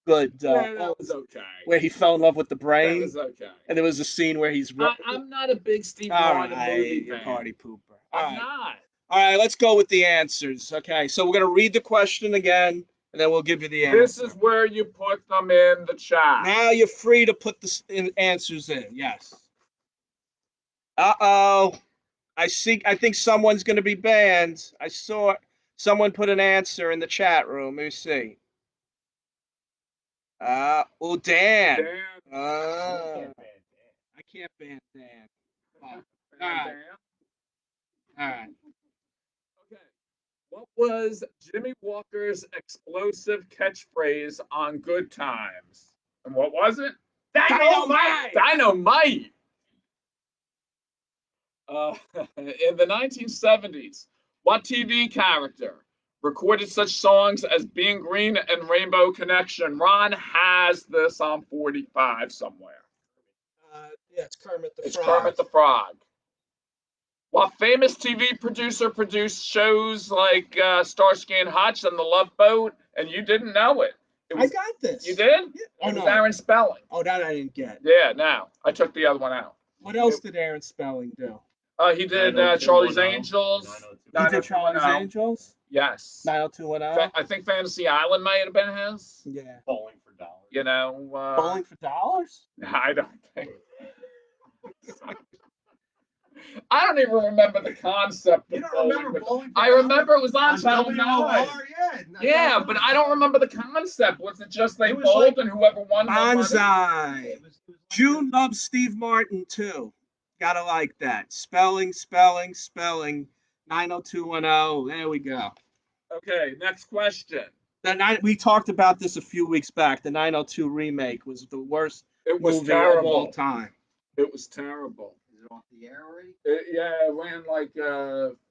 good. Yeah, that was okay. Where he fell in love with the That brain, was okay. and there was a scene where he's. I'm not a big Steve All Martin movie right, fan. party pooper. I'm not. All right, let's go with the answers. Okay, so we're gonna read the question again, and then we'll give you the answer. This is where you put them in the chat. Now you're free to put the answers in. Yes. Uh-oh. I think someone's gonna be banned. I saw someone put an answer in the chat room. Let me see. Oh, Dan. Dan. I can't ban Dan. All right. All right. Okay. What was Jimmy Walker's explosive catchphrase on Good Times? And what was it? Dynamite! Dynamite! In the 1970s, what TV character recorded such songs as Being Green and Rainbow Connection? Ron has this on 45 somewhere. Yeah, it's Kermit the Frog. It's Kermit the Frog. What famous TV producer produced shows like Starsky and Hutch and The Love Boat, and you didn't know it? I got this. You did? Yeah. Oh, it was Aaron Spelling. Oh, that I didn't get. Yeah, now. I took the other one out. What else did Aaron Spelling do? He did Charlie's Angels. He did Charlie's Angels? Yes. 90210? I think Fantasy Island might have been his. Yeah. Bowling for dollars. You know. Bowling for dollars? I don't think. I don't even remember the concept. You don't remember bowling? I remember it was on Channel 9. 9. Yeah, but I don't remember the concept. Was it just they bowled and whoever won? Bonsai. June loves Steve Martin too. Gotta like that. Spelling. 90210. There we go. Okay, next question. We talked about this a few weeks back. The 902 remake was the worst It was movie terrible. of all time. It was terrible. Is it off the air already? Yeah, it ran like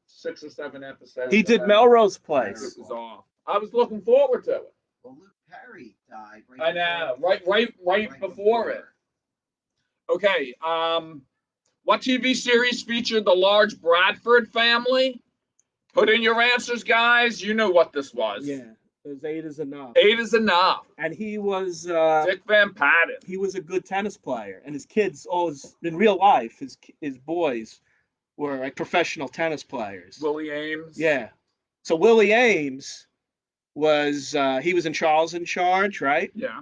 6 or 7 episodes. He did Melrose Place. It was off. I was looking forward to it. Well, Luke Perry died. I know, right before it. Okay, what TV series featured the large Bradford family? Put in your answers, guys. You know what this was. Yeah, it was 8 is enough. 8 is enough. And he was Dick Van Patten. He was a good tennis player, and his kids always in real life, his boys were like professional tennis players. Willie Ames. Yeah. So Willie Ames was he was in Charles in Charge, right? Yeah.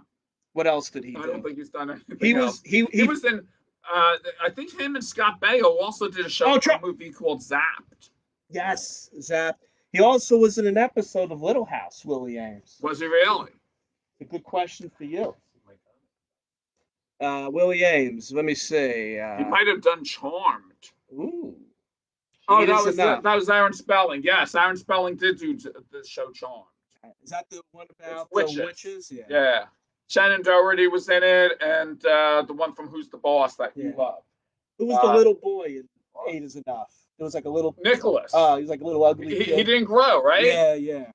What else did he I do? don't think he's done anything He else. was he was in. I think him and Scott Baio also did a show Oh, for a movie called Zapped. yes, Zap. He also was in an episode of Little House, Willie Ames. Was he really? A good question for you. Willie Ames, let me see. He might have done Charmed. Ooh. Oh, Eight is enough. that was Aaron Spelling. Yes, Aaron Spelling did do the show Charmed. Is that the one about Witches. witches? Yeah. Yeah. Shannon Doherty was in it, and the one from Who's the Boss that you love. Who was the little boy in Eight is Enough? It was like a little Nicholas. Oh, he was like a little ugly kid. He didn't grow, right? Yeah.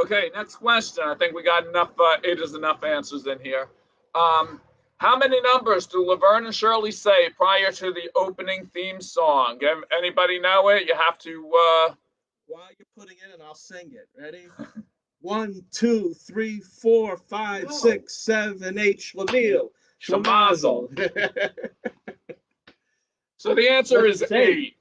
Okay, next question. I think we got enough. Eight is enough answers in here. How many numbers do Laverne and Shirley say prior to the opening theme song? Anybody know it? You have to. While you're putting it in, I'll sing it. Ready? 1, 2, 3, 4, 5, 6, 7, 8. Schlemiel. Shemazel. So the answer is 8. It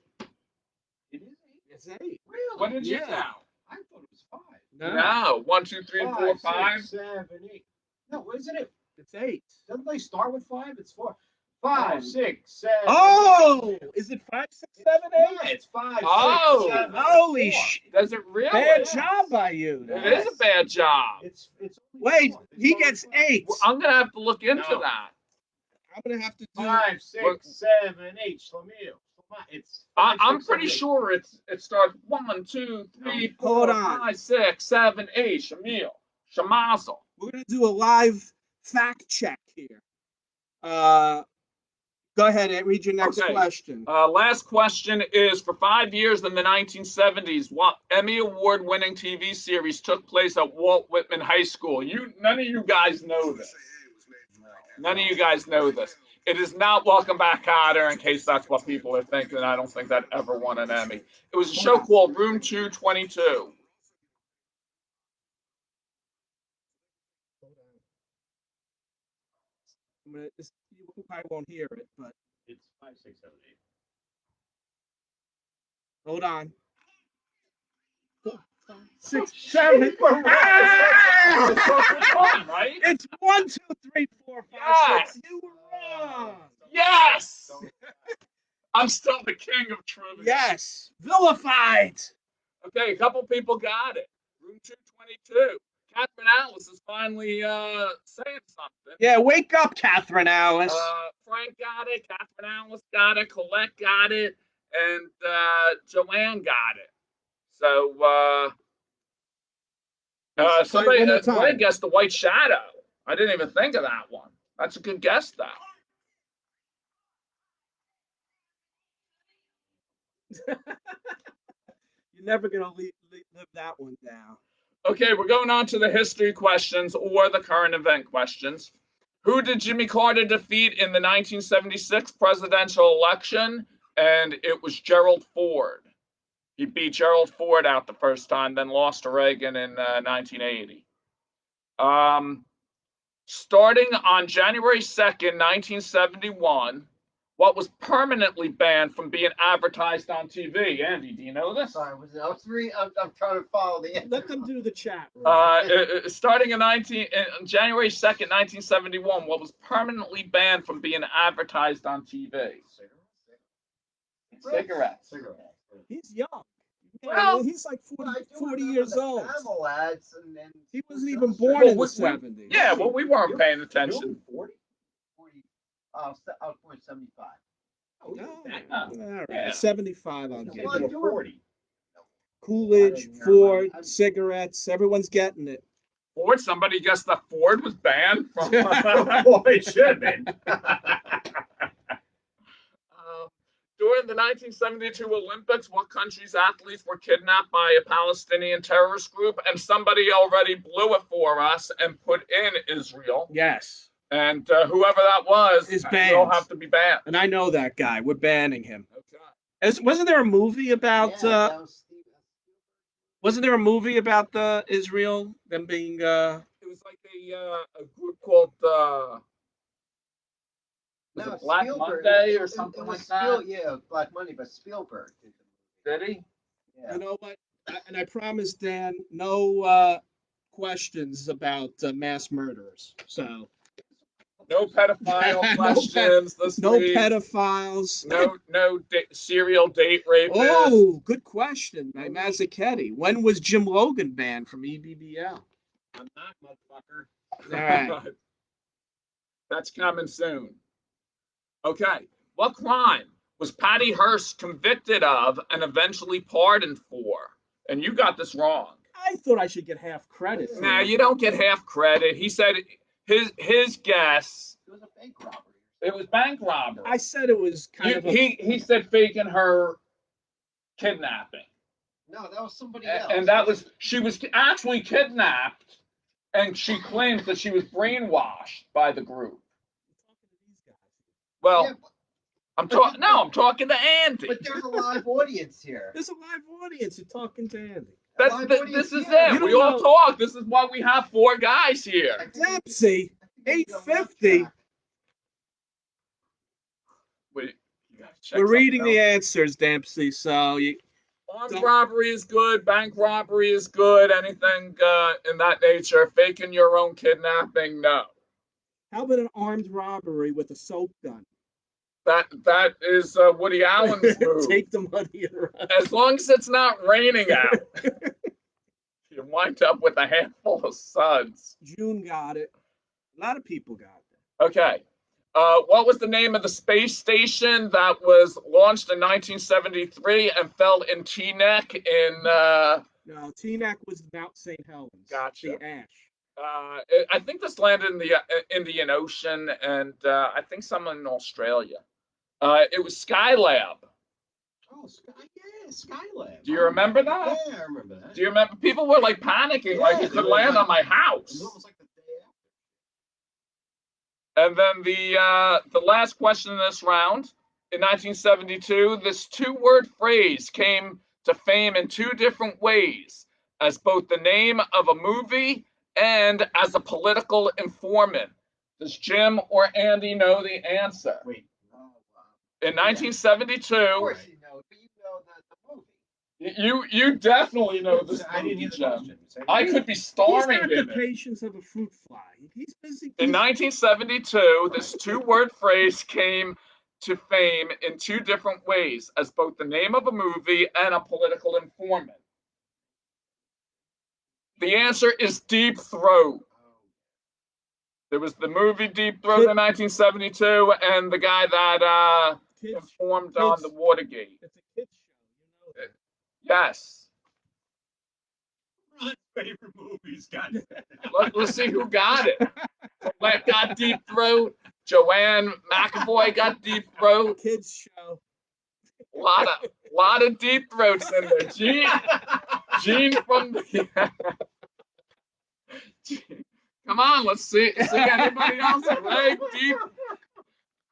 is 8. It's 8. Really? What did you Yeah. know? I thought it was 5. No. 1, 2, 3, 4, 5. 6, 7, 8. No, isn't it? It's 8. Doesn't they start with 5? It's 4. 5, 6, 7. Oh! Is it 5, 6, 7, 8? Yeah, it's 5, Oh, 6, 7. Holy 4. shit. Does it really? Bad job by you. It is a bad job. It's only Wait, 4. They he start gets with 5. 8. Well, I'm gonna have to look into No. that. I'm going to have to do 5, 6, 7, 8. Schlemiel. It's 5, I'm 6, pretty 7, 8. sure it starts 1, 2, 3, Hold 4, on. 5, 6, 7, 8. Shamil. Shemazel. We're going to do a live fact check here. Go ahead and read your next Okay. question. Last question is, for 5 years in the 1970s, what Emmy Award-winning TV series took place at Walt Whitman High School? None of you guys know this. None of you guys know this. It is not Welcome Back, Kotter, in case that's what people are thinking. I don't think that ever won an Emmy. It was a show called Room 222. You probably won't hear it, but It's 5, 6, 7, 8. hold on. 4, 5, 6, 7. Ah! It's fun, right? It's 1, 2, 3, 4, 5, Yes. 6. You were wrong. Yes! I'm still the king of trivia. Yes. Vilified. Okay, a couple people got it. Room 222. Catherine Alice is finally saying something. Yeah, wake up, Catherine Alice. Frank got it. Catherine Alice got it. Colette got it. And Joanne got it. So somebody guessed the White Shadow. I didn't even think of that one. That's a good guess, though. You're never going to live that one down. Okay, we're going on to the history questions or the current event questions. Who did Jimmy Carter defeat in the 1976 presidential election? And it was Gerald Ford. He beat Gerald Ford out the first time, then lost to Reagan in 1980. Starting on January 2nd, 1971, what was permanently banned from being advertised on TV? Andy, do you know this? Sorry, I'm trying to follow the answer. Let them do the chat. Starting in January 2nd, 1971, what was permanently banned from being advertised on TV? Cigarettes. He's young. Well, he's like 40 years old. Camel ads and then He wasn't even born in the 70s. Yeah, well, we weren't paying attention. 40? 40. I was born 75. Oh, All right, Yeah. 75 on yeah. you. 40. Coolidge, Ford, cigarettes, everyone's getting it. Ford, somebody guessed that Ford was banned from. Oh, it should have been. During the 1972 Olympics, what country's athletes were kidnapped by a Palestinian terrorist group? And somebody already blew it for us and put in Israel. Yes. And whoever that was is banned. will have to be banned. And I know that guy. We're banning him. Okay. Wasn't there a movie about? That was Steve. Wasn't there a movie about Israel them being? It was like a group called was it Black Spielberg. Monday or It something was like that? Yeah, Black Monday, but Spielberg did the movie. Did he? Yeah. You know what? And I promised Dan no questions about mass murderers. So No pedophile No questions this no week. pedophiles. No serial date rapists. Oh, good question by Mazzuchetti. When was Jim Logan banned from EBBL? I'm not, motherfucker. All right. That's coming soon. Okay. What crime was Patty Hearst convicted of and eventually pardoned for? And you got this wrong. I thought I should get half credit. For Nah, it. you don't get half credit. He said his guess. It was a bank robbery. It was bank robbery. I said it was kind of a. He said faking her kidnapping. No, that was somebody else. And that was she was actually kidnapped, and she claims that she was brainwashed by the group. Well, Yeah, I'm talking to Andy. but there's a live audience here. There's a live audience. You're talking to Andy. This is here. it. We all talk. This is why we have 4 guys here. Dempsey, 850. Wait, you gotta check We're reading something the else. answers, Dempsey. So you. Armed Don't- robbery is good. Bank robbery is good. Anything in that nature. Faking your own kidnapping, no. How about an armed robbery with a soap gun? That is Woody Allen's move. Take the money and run. As long as it's not raining out, you wind up with a handful of suds. June got it. A lot of people got it. Okay. What was the name of the space station that was launched in 1973 and fell in Teaneck in? No, Teaneck was Mount St. Helens. Gotcha. The ash. I think this landed in the Indian Ocean, and I think some in Australia. It was Skylab. Oh, Skylab. Do you remember that? Yeah, I remember that. Do you remember? People were like panicking, like Yeah, it they could were land like- on my house. It was almost like the day And then the last question in this round, in 1972, this 2-word phrase came to fame in 2 different ways, as both the name of a movie and as a political informant. Does Jim or Andy know the answer? after. Wait. Oh, wow. In Of 1972, course you know, but you know the movie. you definitely know this I didn't movie, hear the Jim. question. Say it I again. could be He's starring got in the it. patience of a fruit fly. He's busy. In 1972, this 2-word phrase came to fame in 2 different ways, as both the name of a movie and a political informant. The answer is Deep Throat. There was the movie Deep Throat in 1972, and the guy that Kids, informed on the Watergate. it's a kids show. You know that. Yes. Ron's favorite movies. God. Let's see who got it. Colette got Deep Throat. Joanne McAvoy got Deep Throat. Kids show. Lot of deep throats in there. Gene from the. Come on, let's see anybody else.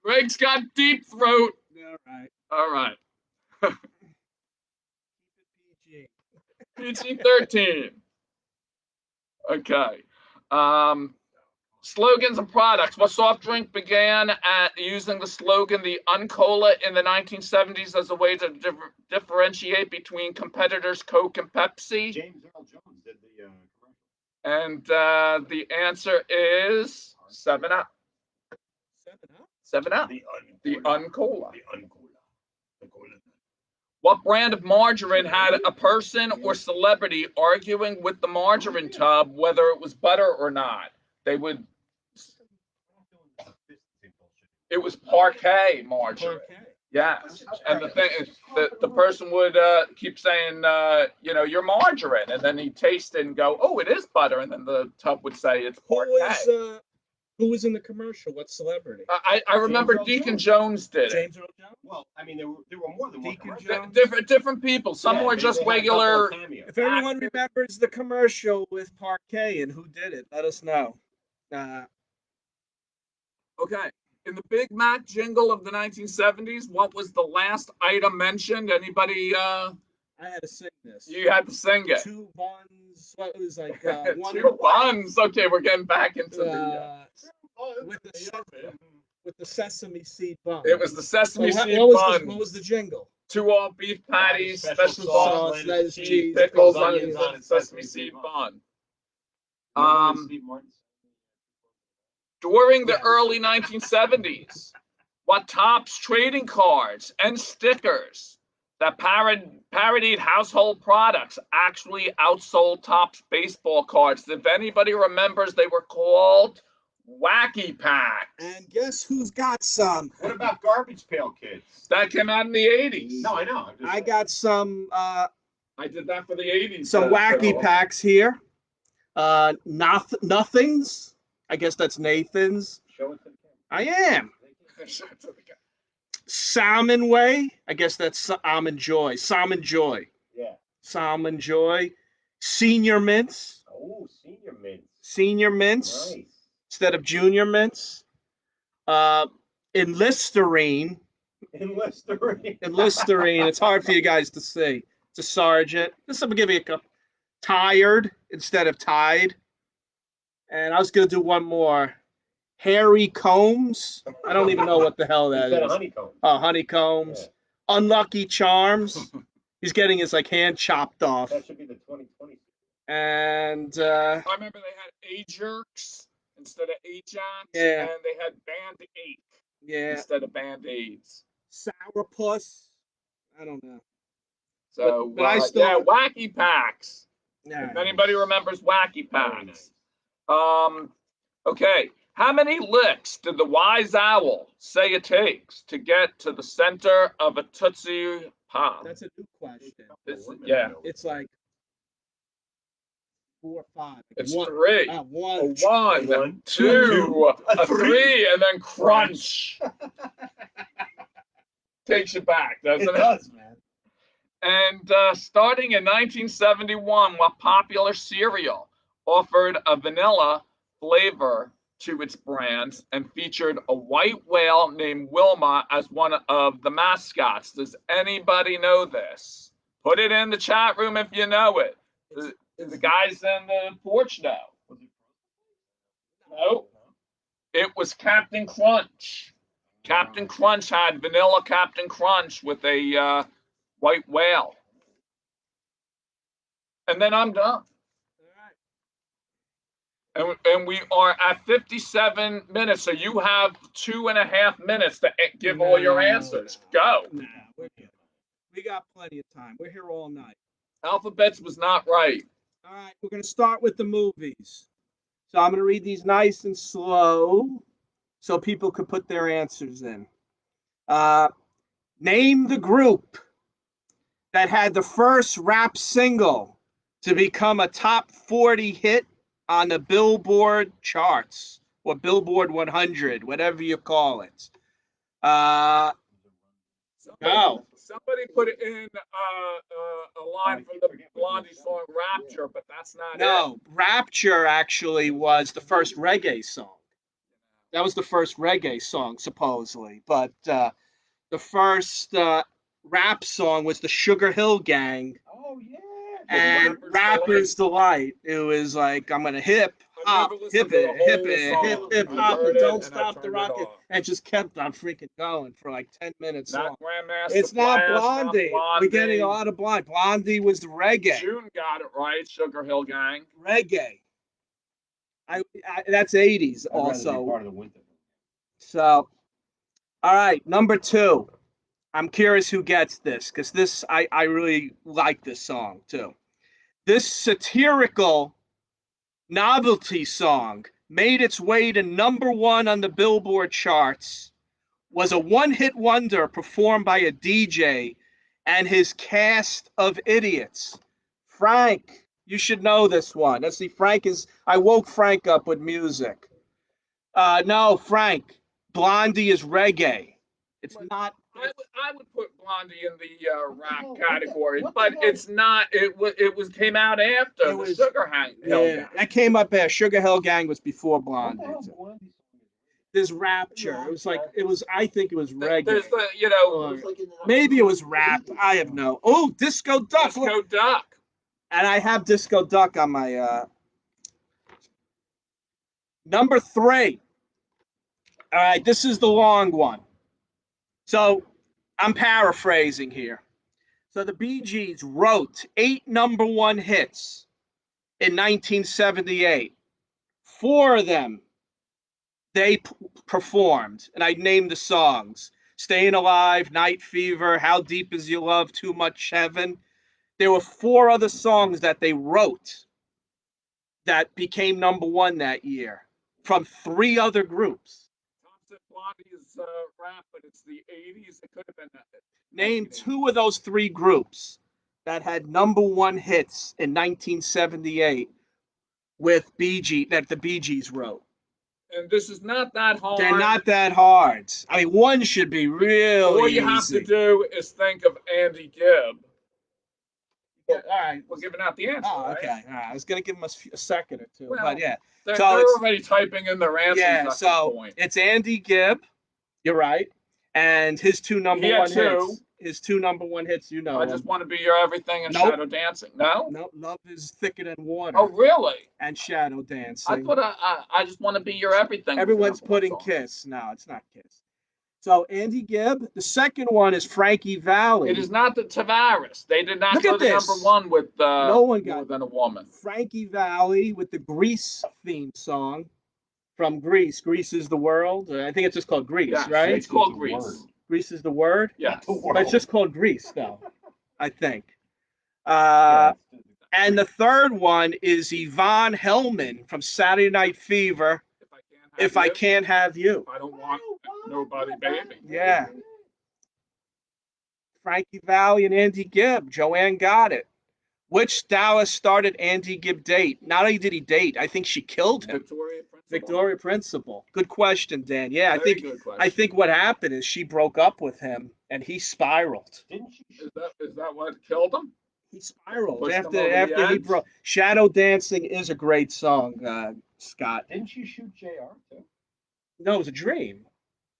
Greg's got Deep Throat. All right. All right. PG. PG-13. Okay. Slogans and products. What soft drink began at using the slogan "The Uncola" in the 1970s as a way to differentiate between competitors Coke and Pepsi? James Earl Jones did the commercial. And the answer is 7-Up. 7-Up? 7-Up. The Uncola. The Uncola. The Cola. What brand of margarine had a person or celebrity arguing with the margarine tub whether it was butter or not? They would. It was Parquet margarine. Parquet. Yes. And the thing is, the person would keep saying, you're margarine, and then he'd taste it and go, oh, it is butter, and then the tub would say it's Parquet. Who was in the commercial? What celebrity? I remember James Earl Deacon Jones. Jones did it. James Earl Jones? Well, I mean, there were more than one Deacon commercial. Jones? Different people. Some were just They had a couple regular. of cameos. If everyone remembers the commercial with Parquet and who did it, let us know. Okay. In the Big Mac jingle of the 1970s, what was the last item mentioned? Anybody? I had to sing this. You had to sing it. 2 buns. What it was like? 2 buns. Okay, we're getting back into the. With the sesame seed bun. It was the sesame So seed what bun. was the jingle? 2 all beef patties, Special special sauce, sauce, lettuce, cheese, pickles, onions, onions, and sesame seed bun. Um, During the Yeah. early 1970s, what Topps trading cards and stickers that parodied household products actually outsold Topps baseball cards? If anybody remembers, they were called Wacky Packs. And guess who's got some? what about Garbage Pail Kids? That came out in the 80s. No, I know. I'm just I saying. got some I did that for the 80s. some wacky so- packs here. Nothings. I guess that's Nathan's. Show it to the I am. Salmon Way. I guess that's Almond Joy. Salmon Joy. camera. Yeah. Salmon Joy. Senior Mints. Oh, Senior Mints. Senior Mints Nice. instead of Junior Mints. In Listerine. In Listerine. In Listerine. It's hard for you guys to see. It's a Sergeant. This will give you a cup. Tired instead of Tide. And I was going to do one more. Harry Combs. I don't even know what the hell that Instead of is. honeycomb. Oh, Honeycombs. Unlucky Charms. He's getting his like hand chopped off. That should be the 2020. And I remember they had A-Jerks instead of Ajax, Yeah. and they had Band-Aid yeah, instead of Band-Aids. Sourpuss. I don't know. So, But I still- yeah, Wacky Packs. Yeah. If anybody remembers Wacky Very Packs. nice. Okay. How many licks did the wise owl say it takes to get to the center of a Tootsie Pop? That's a new question. Yeah. It's like 4 or 5. It's one. 3. Ah, A one. 1, 2, a 3, and then crunch. Takes you back, doesn't It it? does, man. And starting in 1971, what popular cereal offered a vanilla flavor to its brands and featured a white whale named Wilma as one of the mascots? Does anybody know this? Put it in the chat room if you know it. The guys in the porch know. No, it was Captain Crunch. Captain Crunch had vanilla Captain Crunch with a white whale. And then I'm done. And we are at 57 minutes, so you have 2.5 minutes to give all your answers. Go. Nah, we're good. We got plenty of time. We're here all night. Alphabets was not right. All right, we're going to start with the movies. So I'm going to read these nice and slow so people could put their answers in. Name the group that had the first rap single to become a top 40 hit on the Billboard charts or Billboard 100, whatever you call it. Go. Somebody put in a line from the Blondie song Rapture, but that's not it. No, Rapture actually was the first reggae song. That was the first reggae song, supposedly. But the first rap song was the Sugar Hill Gang Oh, yeah. and Rapper's Delight. It was like, I'm going to hip hop, hip it, hip hop, and don't stop the rocket. And just kept on freaking going for like 10 minutes long. Not Grandmaster It's not Flash, Blondie. We're getting a lot of Blondie. Blondie was the reggae. June got it right, Sugar Hill Gang. Reggae. That's 80s I'd rather be also. part of the winter. So, all right, number 2. I'm curious who gets this because this I really like this song too. This satirical novelty song made its way to number 1 on the Billboard charts, was a one-hit wonder performed by a DJ and his cast of idiots. Frank, you should know this one. Let's see, I woke Frank up with music. No, Frank, Blondie is reggae. It's not. I would put Blondie in the rap category, but it's not. It came out after the Sugar Hill Yeah, Gang. that came up there. Sugar Hill Gang was before Blondie. What the hell Blondie song is? There's Rapture. It was like I think it was reggae. There's the Or maybe it was rap. I have no. Oh, Disco Duck. Disco Duck. And I have Disco Duck on my number 3. All right, this is the long one. So I'm paraphrasing here. So the Bee Gees wrote 8 number one hits in 1978. 4 of them they performed, and I named the songs: "Staying Alive," "Night Fever," "How Deep Is Your Love," "Too Much Heaven." There were 4 other songs that they wrote that became number one that year from 3 other groups. Tom said Blondie is rap, but it's the 80s. It could have been Name 1980s. 2 of those 3 groups that had number one hits in 1978 with that the Bee Gees wrote. And this is not that hard. They're not that hard. I mean, one should be real All easy. you have to do is think of Andy Gibb. All right. We're giving out the answer. Oh, right? okay. All right. I was going to give them a second or two, Well, but yeah. They're So it's already typing in their answers yeah. at So the point. it's Andy Gibb. You're right, and his 2 number He had one 2. hits. His 2 number one hits. You know I them. just want to be your everything and Nope. Shadow Dancing. No? No, Love Is Thicker Than Water. Oh, really? And Shadow I Dancing. put I just want to be your everything. Everyone's putting Kiss. No, it's not Kiss. So Andy Gibb. The second one is Frankie Valli. It is not the Tavares. They did not Look go at to this. number one with No one got More Than a Woman. Frankie Valli with the Grease theme song from Grease. Grease is the world. I think it's just called Grease, Yes, right? it's called Grease. Grease is the word. Yes. But it's just called Grease, though. I think. And the third one is Yvonne Hellman from Saturday Night Fever. If I can't have you. I don't want nobody, baby. Yeah. Frankie Valli and Andy Gibb. Joanne got it. Which Dallas started Andy Gibb date? Not only did he date, I think she killed him. Victoria Principal. Good question, Dan. Yeah, I think what happened is she broke up with him and he spiraled. Didn't she? Is that what killed him? He spiraled Pushed him after over he broke. Shadow Dancing is a great song, Scott. Didn't you shoot JR too? No, it was a dream.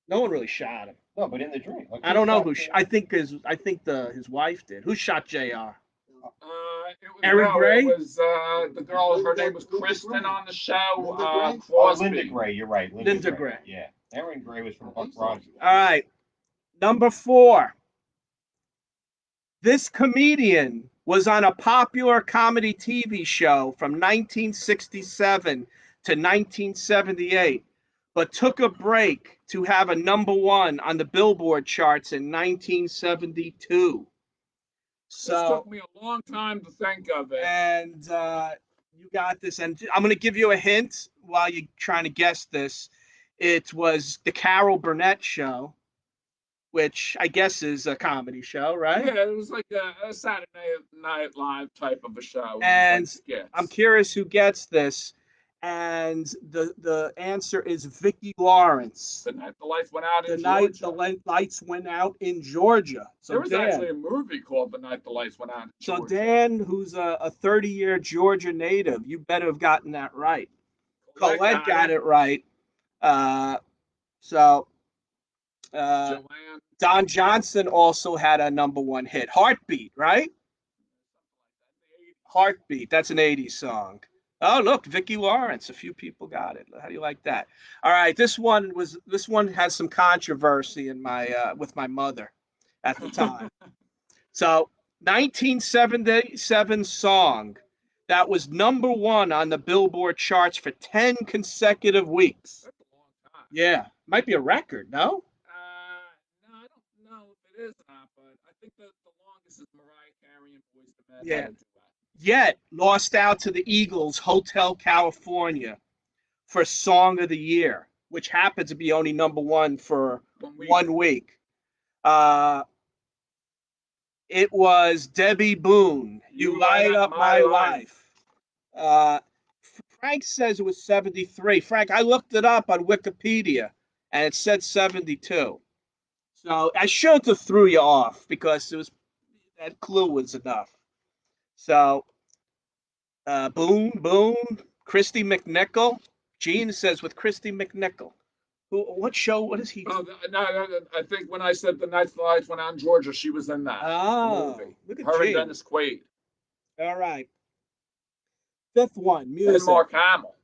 No one really shot him. No, but in the dream. Like, I don't know who. I think his wife did. Who shot Jr. Erin Gray? It was the girl. Her name was Kristen on the show. Linda Gray. You're right. Linda Gray. Yeah. Erin Gray was from Buck Rogers. All right. Number 4. This comedian was on a popular comedy TV show from 1967 to 1978, but took a break to have a number one on the Billboard charts in 1972. So this took me a long time to think of it. And you got this. And I'm going to give you a hint while you're trying to guess this. It was the Carol Burnett Show, which I guess is a comedy show, right? Yeah, it was like a Saturday Night Live type of a show. And like I'm curious who gets this. And the answer is Vicki Lawrence. The night the lights went out in Georgia. Georgia. The lights went out in Georgia. So there was Dan, actually a movie called The Night the Lights Went Out in Georgia. So Dan, who's a 30-year Georgia native, you better have gotten that right. Colette got it right. Don Johnson also had a number one hit. Heartbeat, right? Heartbeat. That's an 80s song. Oh, look, Vicki Lawrence. A few people got it. How do you like that? All right, this one has some controversy in my with my mother at the time. So, 1977 song that was number one on the Billboard charts for 10 consecutive weeks. That's a long time. Yeah, might be a record, no? No, I don't know if it is or not, but I think that the longest is Mariah Carey and Boyz II Men. Yeah. Yet lost out to the Eagles' Hotel California for Song of the Year, which happened to be only number one for 1 week. It was Debbie Boone, You Light Up My Life. Frank says it was 73. Frank, I looked it up on Wikipedia, and it said 72. So I shouldn't have threw you off because that clue was enough. So, Boone, Christy McNichol. Gene says with Christy McNichol. What show? What is he? No, I think when I said The Night the Lights Went Out in Georgia, she was in that movie. Look at her Gene. and Dennis Quaid. All right. 5th one, music. And Mark Hamill.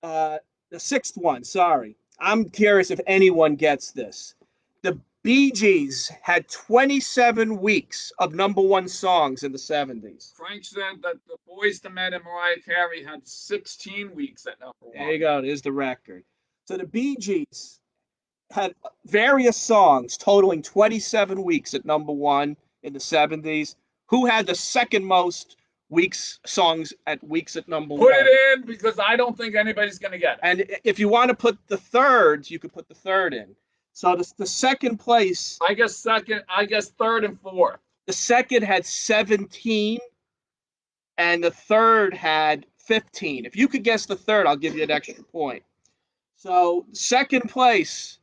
The 6th one, sorry. I'm curious if anyone gets this. The Bee Gees had 27 weeks of #1 songs in the 70s. Frank said that the Boyz II Men and Mariah Carey had 16 weeks at number one. There you go. There's the record. So the Bee Gees had various songs totaling 27 weeks at #1 in the 70s. Who had the second most songs at #1? Put it in because I don't think anybody's going to get it. And if you want to put the third, you could put the third in. So the second place. I guess third and fourth. The second had 17, and the third had 15. If you could guess the third, I'll give you an extra point. So second place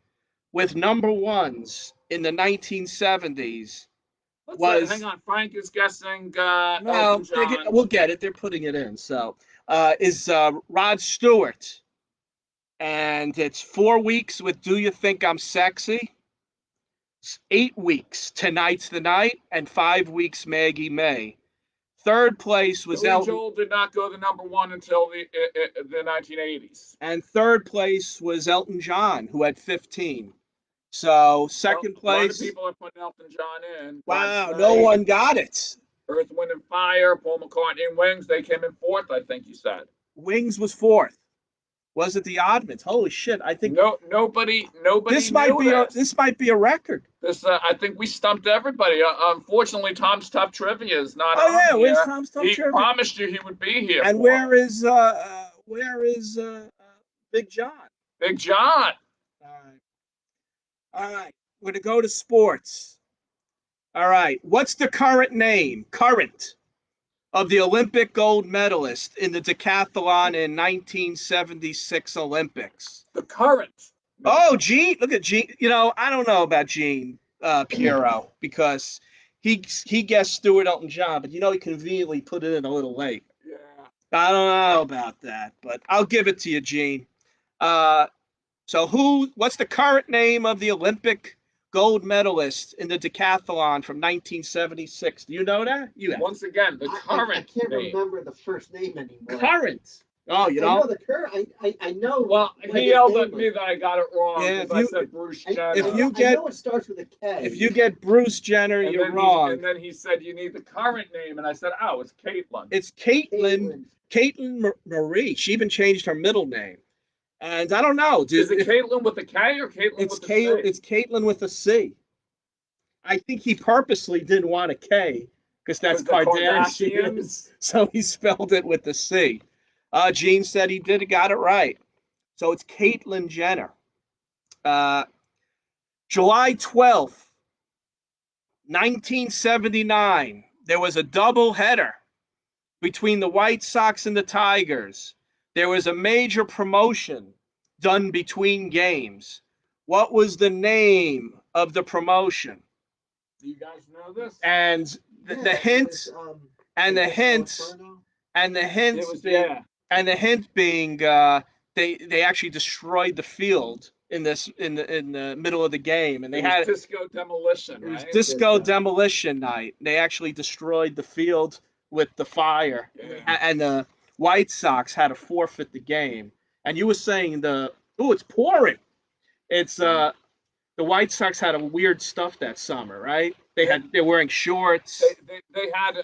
with #1s in the 1970s 'Hang was. on, Frank is guessing. No, we'll get it. They're putting it in. So is Rod Stewart, and it's 4 weeks with "Do You Think I'm Sexy," 8 weeks "Tonight's the Night," and 5 weeks "Maggie May." Third place was Billy Joel did not go to #1 until the 1980s. And third place was Elton John, who had 15. So second place. A lot of people are putting Elton John in. Wow, no one got it. Earth, Wind, and Fire, Paul McCartney and Wings, they came in fourth, I think you said. Wings was fourth. Was it the Oddments? Holy shit! I think nobody. This might be a record. I think we stumped everybody. Unfortunately, Tom's Tough Trivia is not. Oh yeah, where's Tom's Tough Trivia? He promised you he would be here. And where is Big John? Big John. All right. We're gonna go to sports. All right. What's the current name of the Olympic gold medalist in the decathlon in 1976 Olympics? The current. Oh, Gene! Look at Gene. You know, I don't know about Gene Piero because he guessed Stuart Elton John, but you know he conveniently put it in a little late. Yeah. I don't know about that, but I'll give it to you, Gene. So what's the current name of the Olympic gold medalist in the decathlon from 1976? Do you know that? Once again, the current. I can't remember the first name anymore. Current. Oh, you know? I know the current. I know. Well, he yelled at me that I got it wrong because I said Bruce Jenner. I know it starts with a K. If you get Bruce Jenner, you're wrong. And then he said you need the current name, and I said, oh, it's Caitlin. It's Caitlin Marie. She even changed her middle name. And I don't know, dude. Is it Caitlin with a K or Caitlin with a C? It's Caitlin with a C. I think he purposely didn't want a K because that's Kardashians. So he spelled it with a C. Gene said he got it right. So it's Caitlyn Jenner. July 12th, 1979, there was a doubleheader between the White Sox and the Tigers. There was a major promotion done between games. What was the name of the promotion? Do you guys know this? And the hint being they actually destroyed the field in the middle of the game, and they had disco demolition. It was disco demolition night. They actually destroyed the field with the fire, and the White Sox had to forfeit the game. And you were saying it's pouring. It's the White Sox had a weird stuff that summer, right? They're wearing shorts. They had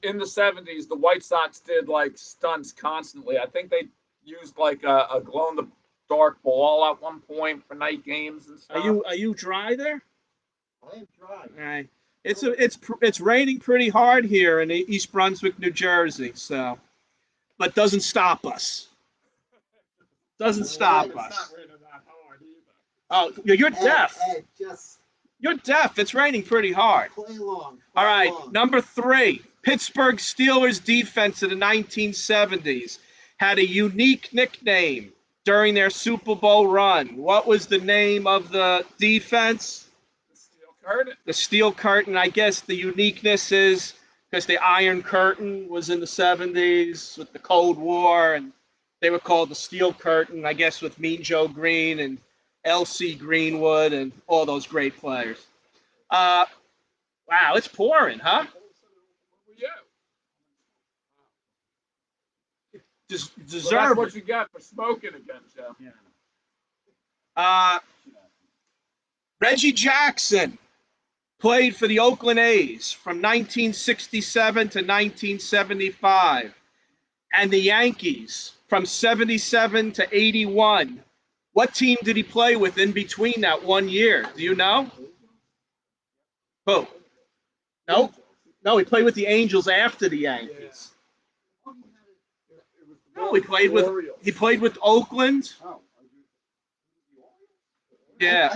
in the 70s. The White Sox did like stunts constantly. I think they used like a glow in the dark ball at one point for night games and stuff. Are you dry there? I am dry. All right. It's raining pretty hard here in East Brunswick, New Jersey. So, but doesn't stop us. Doesn't stop us. It's not raining that hard either. Oh, you're deaf. You're deaf. It's raining pretty hard. Play along. All right, number 3. Pittsburgh Steelers defense in the 1970s had a unique nickname during their Super Bowl run. What was the name of the defense? The Steel Curtain. The Steel Curtain. I guess the uniqueness is because the Iron Curtain was in the 70s with the Cold War, and they were called the Steel Curtain, I guess, with Mean Joe Green and L.C. Greenwood and all those great players. Wow, it's pouring, huh? Deserve that's what you got for smoking again, Jeff. Yeah. Reggie Jackson played for the Oakland A's from 1967 to 1975, and the Yankees from 77 to 81. What team did he play with in between that 1 year? Do you know? Who? No? No, he played with the Angels after the Yankees. No, he played with Oakland. Yeah.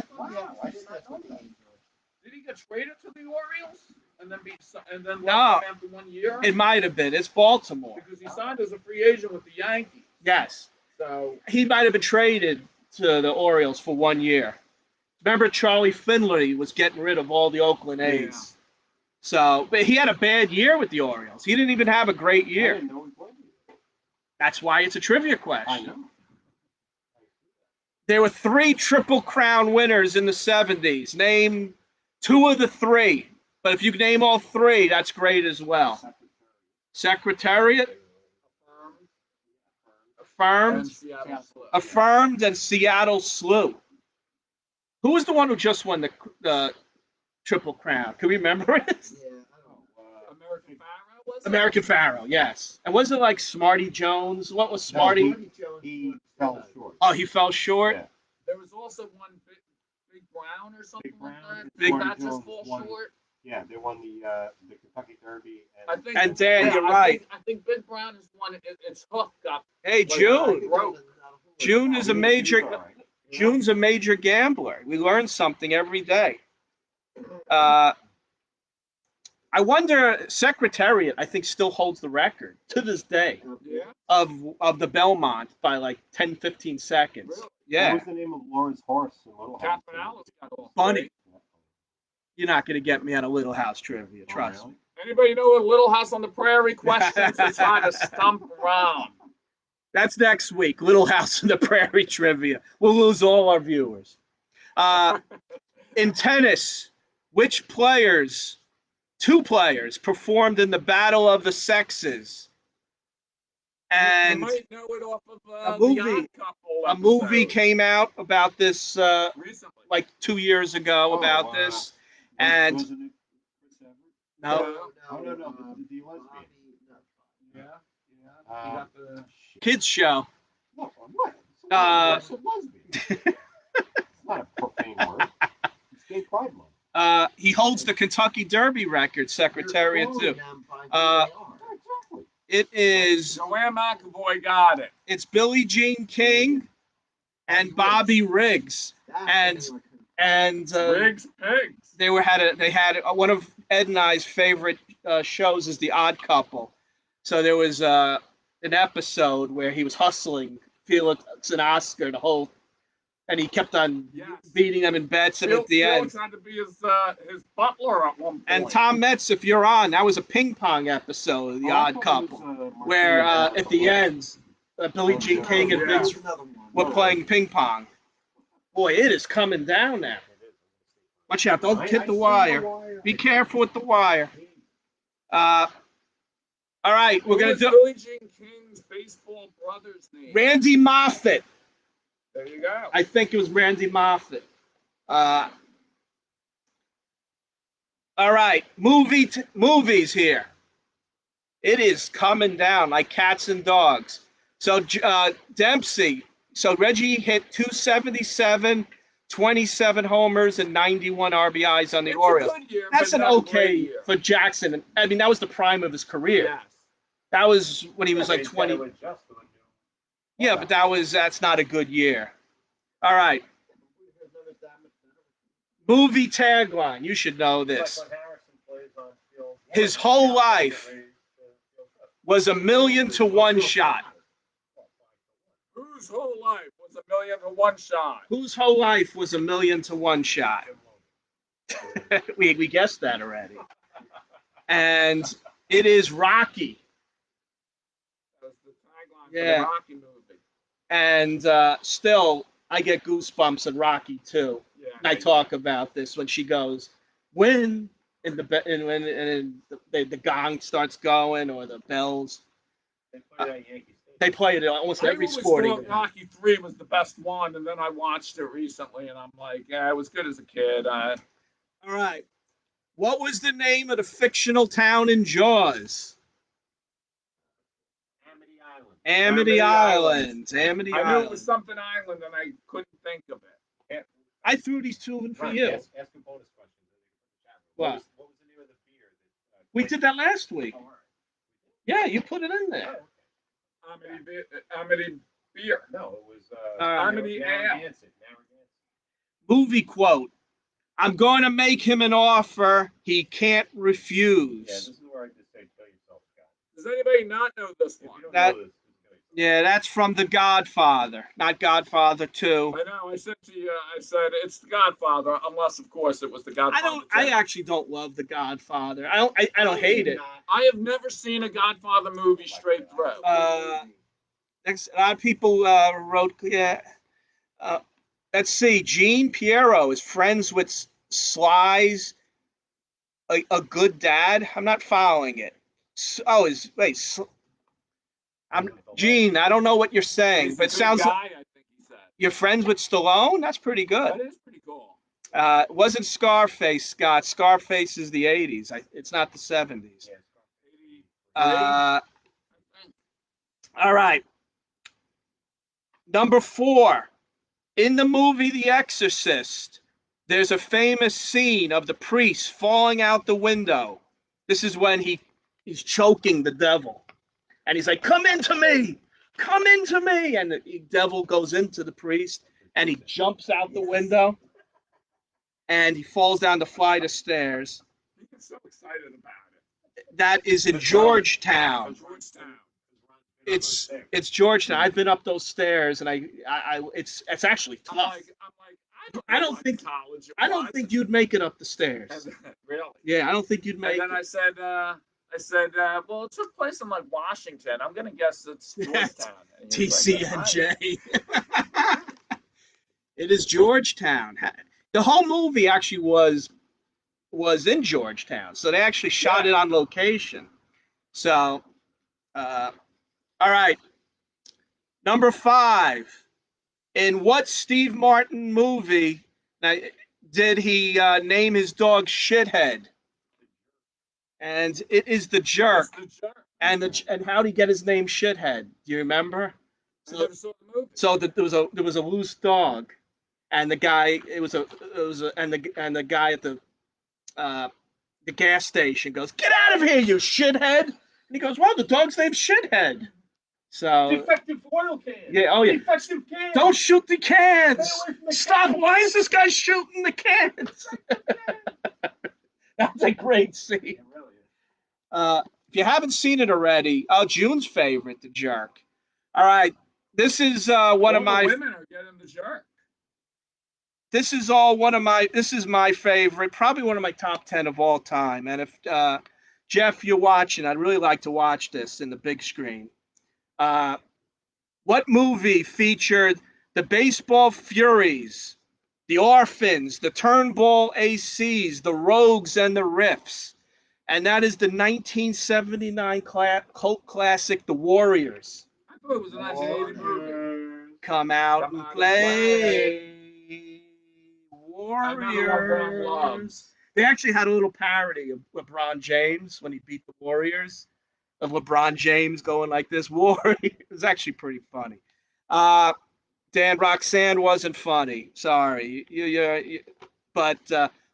Did he get traded to the Orioles and then No. left them after 1 year? It might have been. It's Baltimore. Because he signed as a free agent with the Yankees. Yes. So He might have been traded to the Orioles for 1 year. Remember, Charlie Finley was getting rid of all the Oakland A's. Yeah. So, but he had a bad year with the Orioles. He didn't even have a great I year. didn't know he played. That's why it's a trivia I question. know. There were 3 Triple Crown winners in the 70s. Name 2 of the 3. But if you can name all 3, that's great as well. Secretariat, and Affirmed, Seattle Slew. Affirmed, and Seattle Slew. Who was the one who just won the Triple Crown? Can we remember it? American Pharaoh, was it? American Pharaoh, yes. And was it like Smarty Jones? What was Smarty? No, he fell short. Oh, he fell short? Yeah. There was also one Big Brown or something Big Brown, like that. Big Did that Jones just fall won. short? Yeah, they won the Kentucky Derby. I think. And Dan, you're right. I think Big Brown is one. Its hoof got. Hey, June. broke. June is a major. He's all right. June's a major gambler. We learn something every day. I wonder, Secretariat, I think, still holds the record to this day Yeah. of the Belmont by like 10, 15 seconds. Really? What Yeah. was the name of Laura's horse in Little House? Captain Alice got off. Funny. You're not going to get me on a Little House trivia, trust me. Anybody know what Little House on the Prairie questions are trying to stump around? That's next week. Little House on the Prairie trivia. We'll lose all our viewers. In tennis, which players, 2 players, performed in the Battle of the Sexes? And you might know it off of a movie- the Odd Couple a movie episode. came out about this Recently. like 2 years ago about this. And Wasn't it Chris Everett? no, Oh, no, the lesbian. Yeah. You Uh, got the. kids show. No, what? It's a lesbian. Uh, It's not a profane word. It's Gay Pride Month. He holds the Kentucky Derby record, Secretariat too. Exactly. It is. Joanne McAvoy got it. It's Billie Jean King and Bobby Riggs, and Riggs Pigs. they had one of Ed and I's favorite shows is The Odd Couple. So there was an episode where he was hustling Felix and Oscar and he kept on Yes. beating them in bets, and at the end. Felix had to be his butler at one point. And Tom Metz, if you're on, that was a ping pong episode of The Odd Couple, where at the end, Billie Jean King and Yeah. Vince were playing ping pong. Boy, it is coming down now. Watch out, don't hit the wire. Be careful with the wire. All right, we're Who going was to do Billie Jean King's baseball brother's name? Randy Moffat. There you go. I think it was Randy Moffat. All right, movies here. It is coming down like cats and dogs. So Dempsey, so Reggie hit 277, 27 homers, and 91 RBIs on the It's Orioles. a good year, That's but an not a okay great year. for Jackson. I mean, that was the prime of his career. Yes. That was when he was like 20. Yeah, but that's not a good year. All right. Movie tagline. You should know this. His whole life was a 1,000,000 to 1 shot. Whose whole life was 1,000,000 to 1 shot? Whose whole life was a 1,000,000 to 1 shot? we guessed that already. And it is Rocky. That was the tagline for Yeah. the Rocky movie. And still, I get goosebumps at Rocky too. Yeah. And I talk about this when she goes, when the gong starts going or the bells. They played at Yankee Stadium. They play it in almost I every always sporting thought event. Rocky 3 was the best one, and then I watched it recently, and I'm like, yeah, it was good as a kid. All right. What was the name of the fictional town in Jaws? Amity Island. Amity Island. Amity I knew it was Island. something island, and I couldn't think of it. I threw these two in for Right, you. ask a bonus question. What? What was the name of the beer? We did that last week. Oh, all right. Yeah, you put it in there. Amity beer. No, it was All right. Amity Ale. Narragansett. Movie quote. I'm going to make him an offer he can't Yeah, refuse. this is where I just say kill yourself, Scott. Does anybody not know this If one? you don't That- know this, just kill yourself. Yeah, that's from The Godfather, not Godfather 2. I know. I said to you, I said it's The Godfather, unless of course it was The Godfather. I actually don't love The Godfather. I don't hate it. I have never seen a Godfather movie straight through. A lot of people wrote, yeah. Let's see. Gene Piero is friends with Sly's a good dad. I'm not following it. I'm Gene. I don't know what you're saying, He's but a it good sounds guy, like I think he said. you're friends with Stallone. That's pretty good. That is pretty cool. It wasn't Scarface, Scott. Scarface is the '80s. It's not the '70s. All right. Number 4. In the movie The Exorcist, there's a famous scene of the priest falling out the window. This is when he's choking the devil. And he's like, come into me! Come into me! And the devil goes into the priest and he jumps out the window and he falls down the flight of stairs. He gets so excited about it. That is in Georgetown. Georgetown. It's Georgetown. I've been up those stairs and it's actually I'm tough. like, I don't think college. I don't think you'd make it up the stairs. Really? Yeah, I don't think you'd make And then it. I said, well, it took place in like Washington. I'm gonna guess it's Georgetown. And he was like, TCNJ. It is Georgetown. The whole movie actually was in Georgetown, so they actually shot it on location. So, all right. Number 5. In what Steve Martin movie did he name his dog Shithead? And it is The Jerk. It's the Jerk. And how did he get his name Shithead? Do you remember? I never saw the movie. So there was a loose dog, and the guy and the guy at the gas station goes, "Get out of here, you shithead!" And he goes, "Well, the dog's name's Shithead." So Defective oil can. yeah, oh yeah. Defective can. Don't shoot the cans. Stay away from the Stop! cans. Why is this guy shooting the cans? That's a great scene. It really is. If you haven't seen it already, June's favorite, The Jerk. All right, this is one of my. Women are getting The Jerk. This is my favorite, probably one of my top 10 of all time. And if Jeff, you're watching, I'd really like to watch this in the big screen. What movie featured the Baseball Furies, the Orphans, the Turnbull ACs, the Rogues, and the Riffs? And that is the 1979 cult classic, The Warriors. I thought it was a 1980 movie. Come out and play. Warriors. They actually had a little parody of LeBron James when he beat the Warriors, of LeBron James going like this. Warriors. It was actually pretty funny. Dan, Roxanne wasn't funny. Sorry. But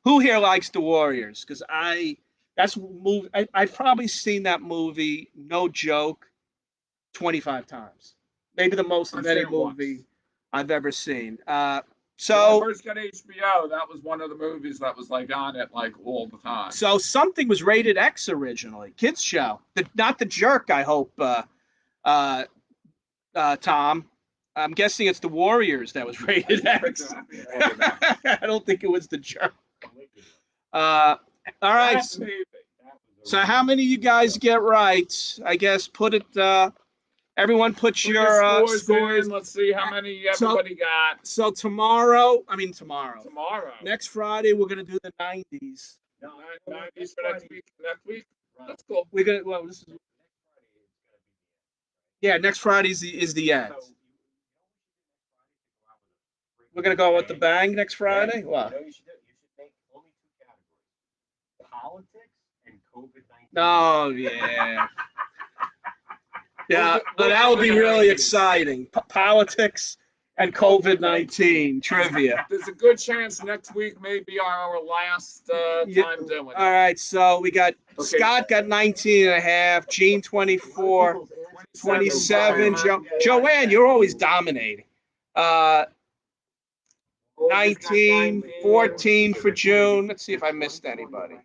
who here likes the Warriors? Because I've probably seen that movie, no joke, 25 times. Maybe the most of any movie I've ever seen. So when I first got HBO, that was one of the movies that was like on it like all the time. So something was rated X originally, kids show. Not The Jerk, I hope. Tom, I'm guessing it's The Warriors that was rated X. I don't think it was The Jerk. All right. So how many of you guys get right? I guess put it. Everyone put your scores. Let's see how many everybody got. So tomorrow. Tomorrow. Next Friday, we're gonna do the 90s. No, 90s for next week. Next week. That's cool. We're gonna. Well, this is. Yeah, next Friday is the end. We're gonna go with the bang next Friday. You What? know, you should do. You should make only two categories: politics and COVID-19. Oh yeah, yeah. But that would be really exciting. Politics and COVID-19 trivia. There's a good chance next week may be our last Yeah. time doing it. All right, so we got Okay. Scott got 19 and a half, Gene 24, 27. Joanne, you're always dominating. 19, 14 for June. Let's see if I missed anybody.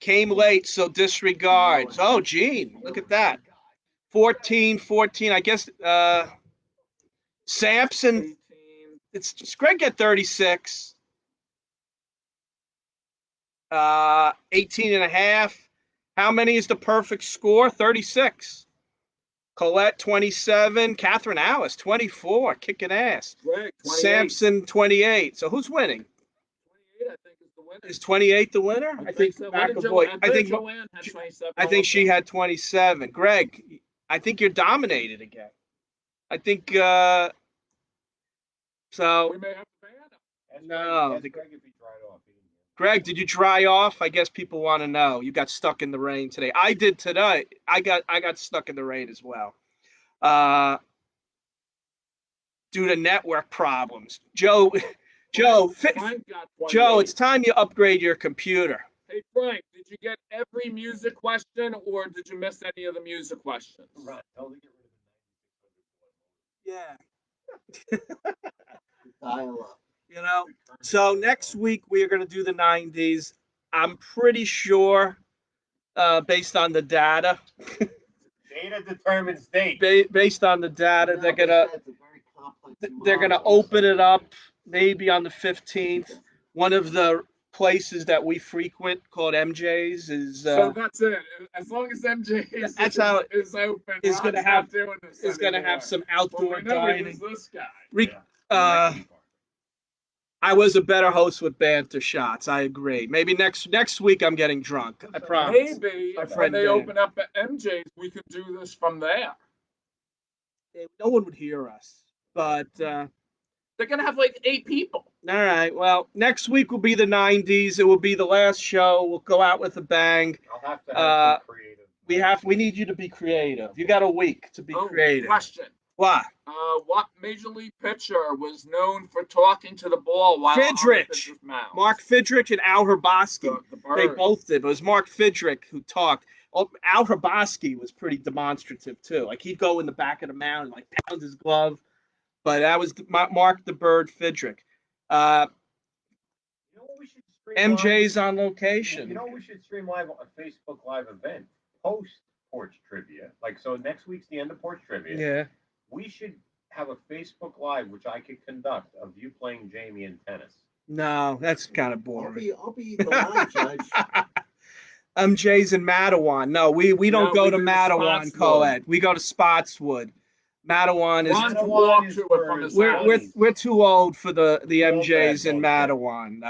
Came late, so disregards. Oh, Gene, look at that. 14, 14. I guess Sampson. It's Greg at 36. 18 and a half. How many is the perfect score? 36. Colette, 27. Catherine Alice, 24. Kicking ass. Greg, 28. Sampson, 28. So who's winning? 28, I think, is the winner. Is 28 the winner? I think so. Joanne had 27. I think she had 27. Greg, I think you're dominated again. I think so. We may have to ban him. No. Ask Greg if he dried off. Greg, did you dry off? I guess people want to know. You got stuck in the rain today. I did today. I got stuck in the rain as well. Due to network problems. Joe, Frank got 28. Joe, it's time you upgrade your computer. Hey, Frank, did you get every music question or did you miss any of the music questions? Right. Tell them to get rid of the 9600. Yeah. Dial up. You know, so next week we are going to do the 90s. I'm pretty sure, based on the data, Data determines date. based on the data, they're gonna open it up maybe on the 15th. One of the places that we frequent called MJ's is so that's it. As long as MJ is open, is gonna have some outdoor dining. This guy. I was a better host with banter shots. I agree. Maybe next week I'm getting drunk. I promise. Maybe when they open up at MJ's, we could do this from there. No one would hear us, but they're gonna have like 8 people. All right. Well, next week will be the 90s. It will be the last show. We'll go out with a bang. I'll have to have some creative. We need you to be creative. You got a week to be creative. Question. What? What major league pitcher was known for talking to the ball while on the pitcher's mouth? Mark Fidrich and Al Hrabosky. They both did. It was Mark Fidrich who talked. Al Hrabosky was pretty demonstrative too. Like he'd go in the back of the mound and like pound his glove. But that was Mark the Bird Fidrich. You know what we should stream MJ's live? on location. You know what we should stream live a Facebook Live event post Porch Trivia. Like so, next week's the end of Porch Trivia. Yeah. We should have a Facebook Live, which I could conduct, of you playing Jamie in tennis. No, that's kind of boring. I'll be the line judge. MJ's in Mattawan. No, we don't go to Mattawan co-ed. We go to Spotswood. Mattawan is we're too old for the MJ's in Mattawan.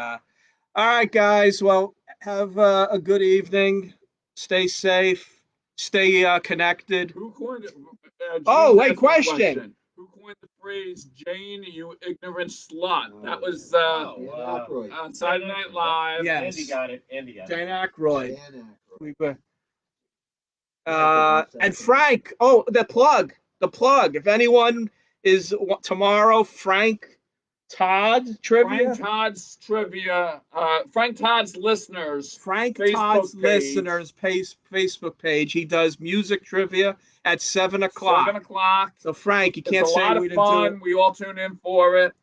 All right, guys. Well, have a good evening. Stay safe. Stay connected. Who coined it? Question. Who coined the phrase "Jane, you ignorant slut"? That was on Saturday Night Live. Yes. Andy got it. Dan Aykroyd. And Frank. Oh, the plug. If anyone is tomorrow, Frank Todd trivia. Frank Todd's listeners Facebook page. He does music trivia at 7 o'clock. 7 o'clock. So Frank, you can't say we didn't do it. It's a lot of fun. We all tune in for it.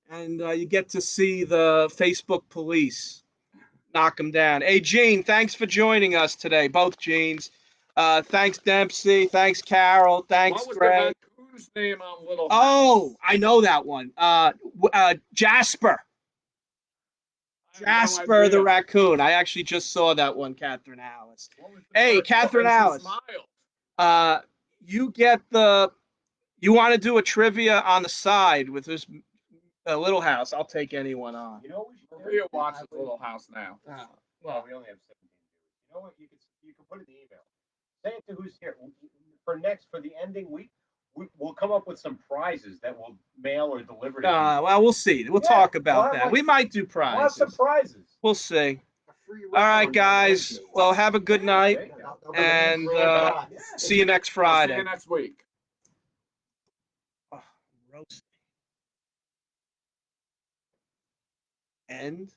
And you get to see the Facebook police knock them down. Hey, Gene, thanks for joining us today. Both Genes. Thanks, Dempsey. Thanks, Carol. Thanks, Greg. What was the raccoon's name on Little House? Oh, I know that one. Jasper. Jasper the raccoon. I actually just saw that one, Catherine Alice. Hey, Catherine Alice. You get you want to do a trivia on the side with this Little House. I'll take anyone on. You know what we should Maria watches Little House now. Well, we only have 17. You know what? You could you can put in the email. Say it to who's here. For the ending week, we'll come up with some prizes that we'll mail or deliver to people. Well, we'll see. We'll talk about that. We might do prizes. We'll have some prizes. We'll see. All right, guys. Well, have a good night, and see you next Friday. See you next week. Oh, roasting. End.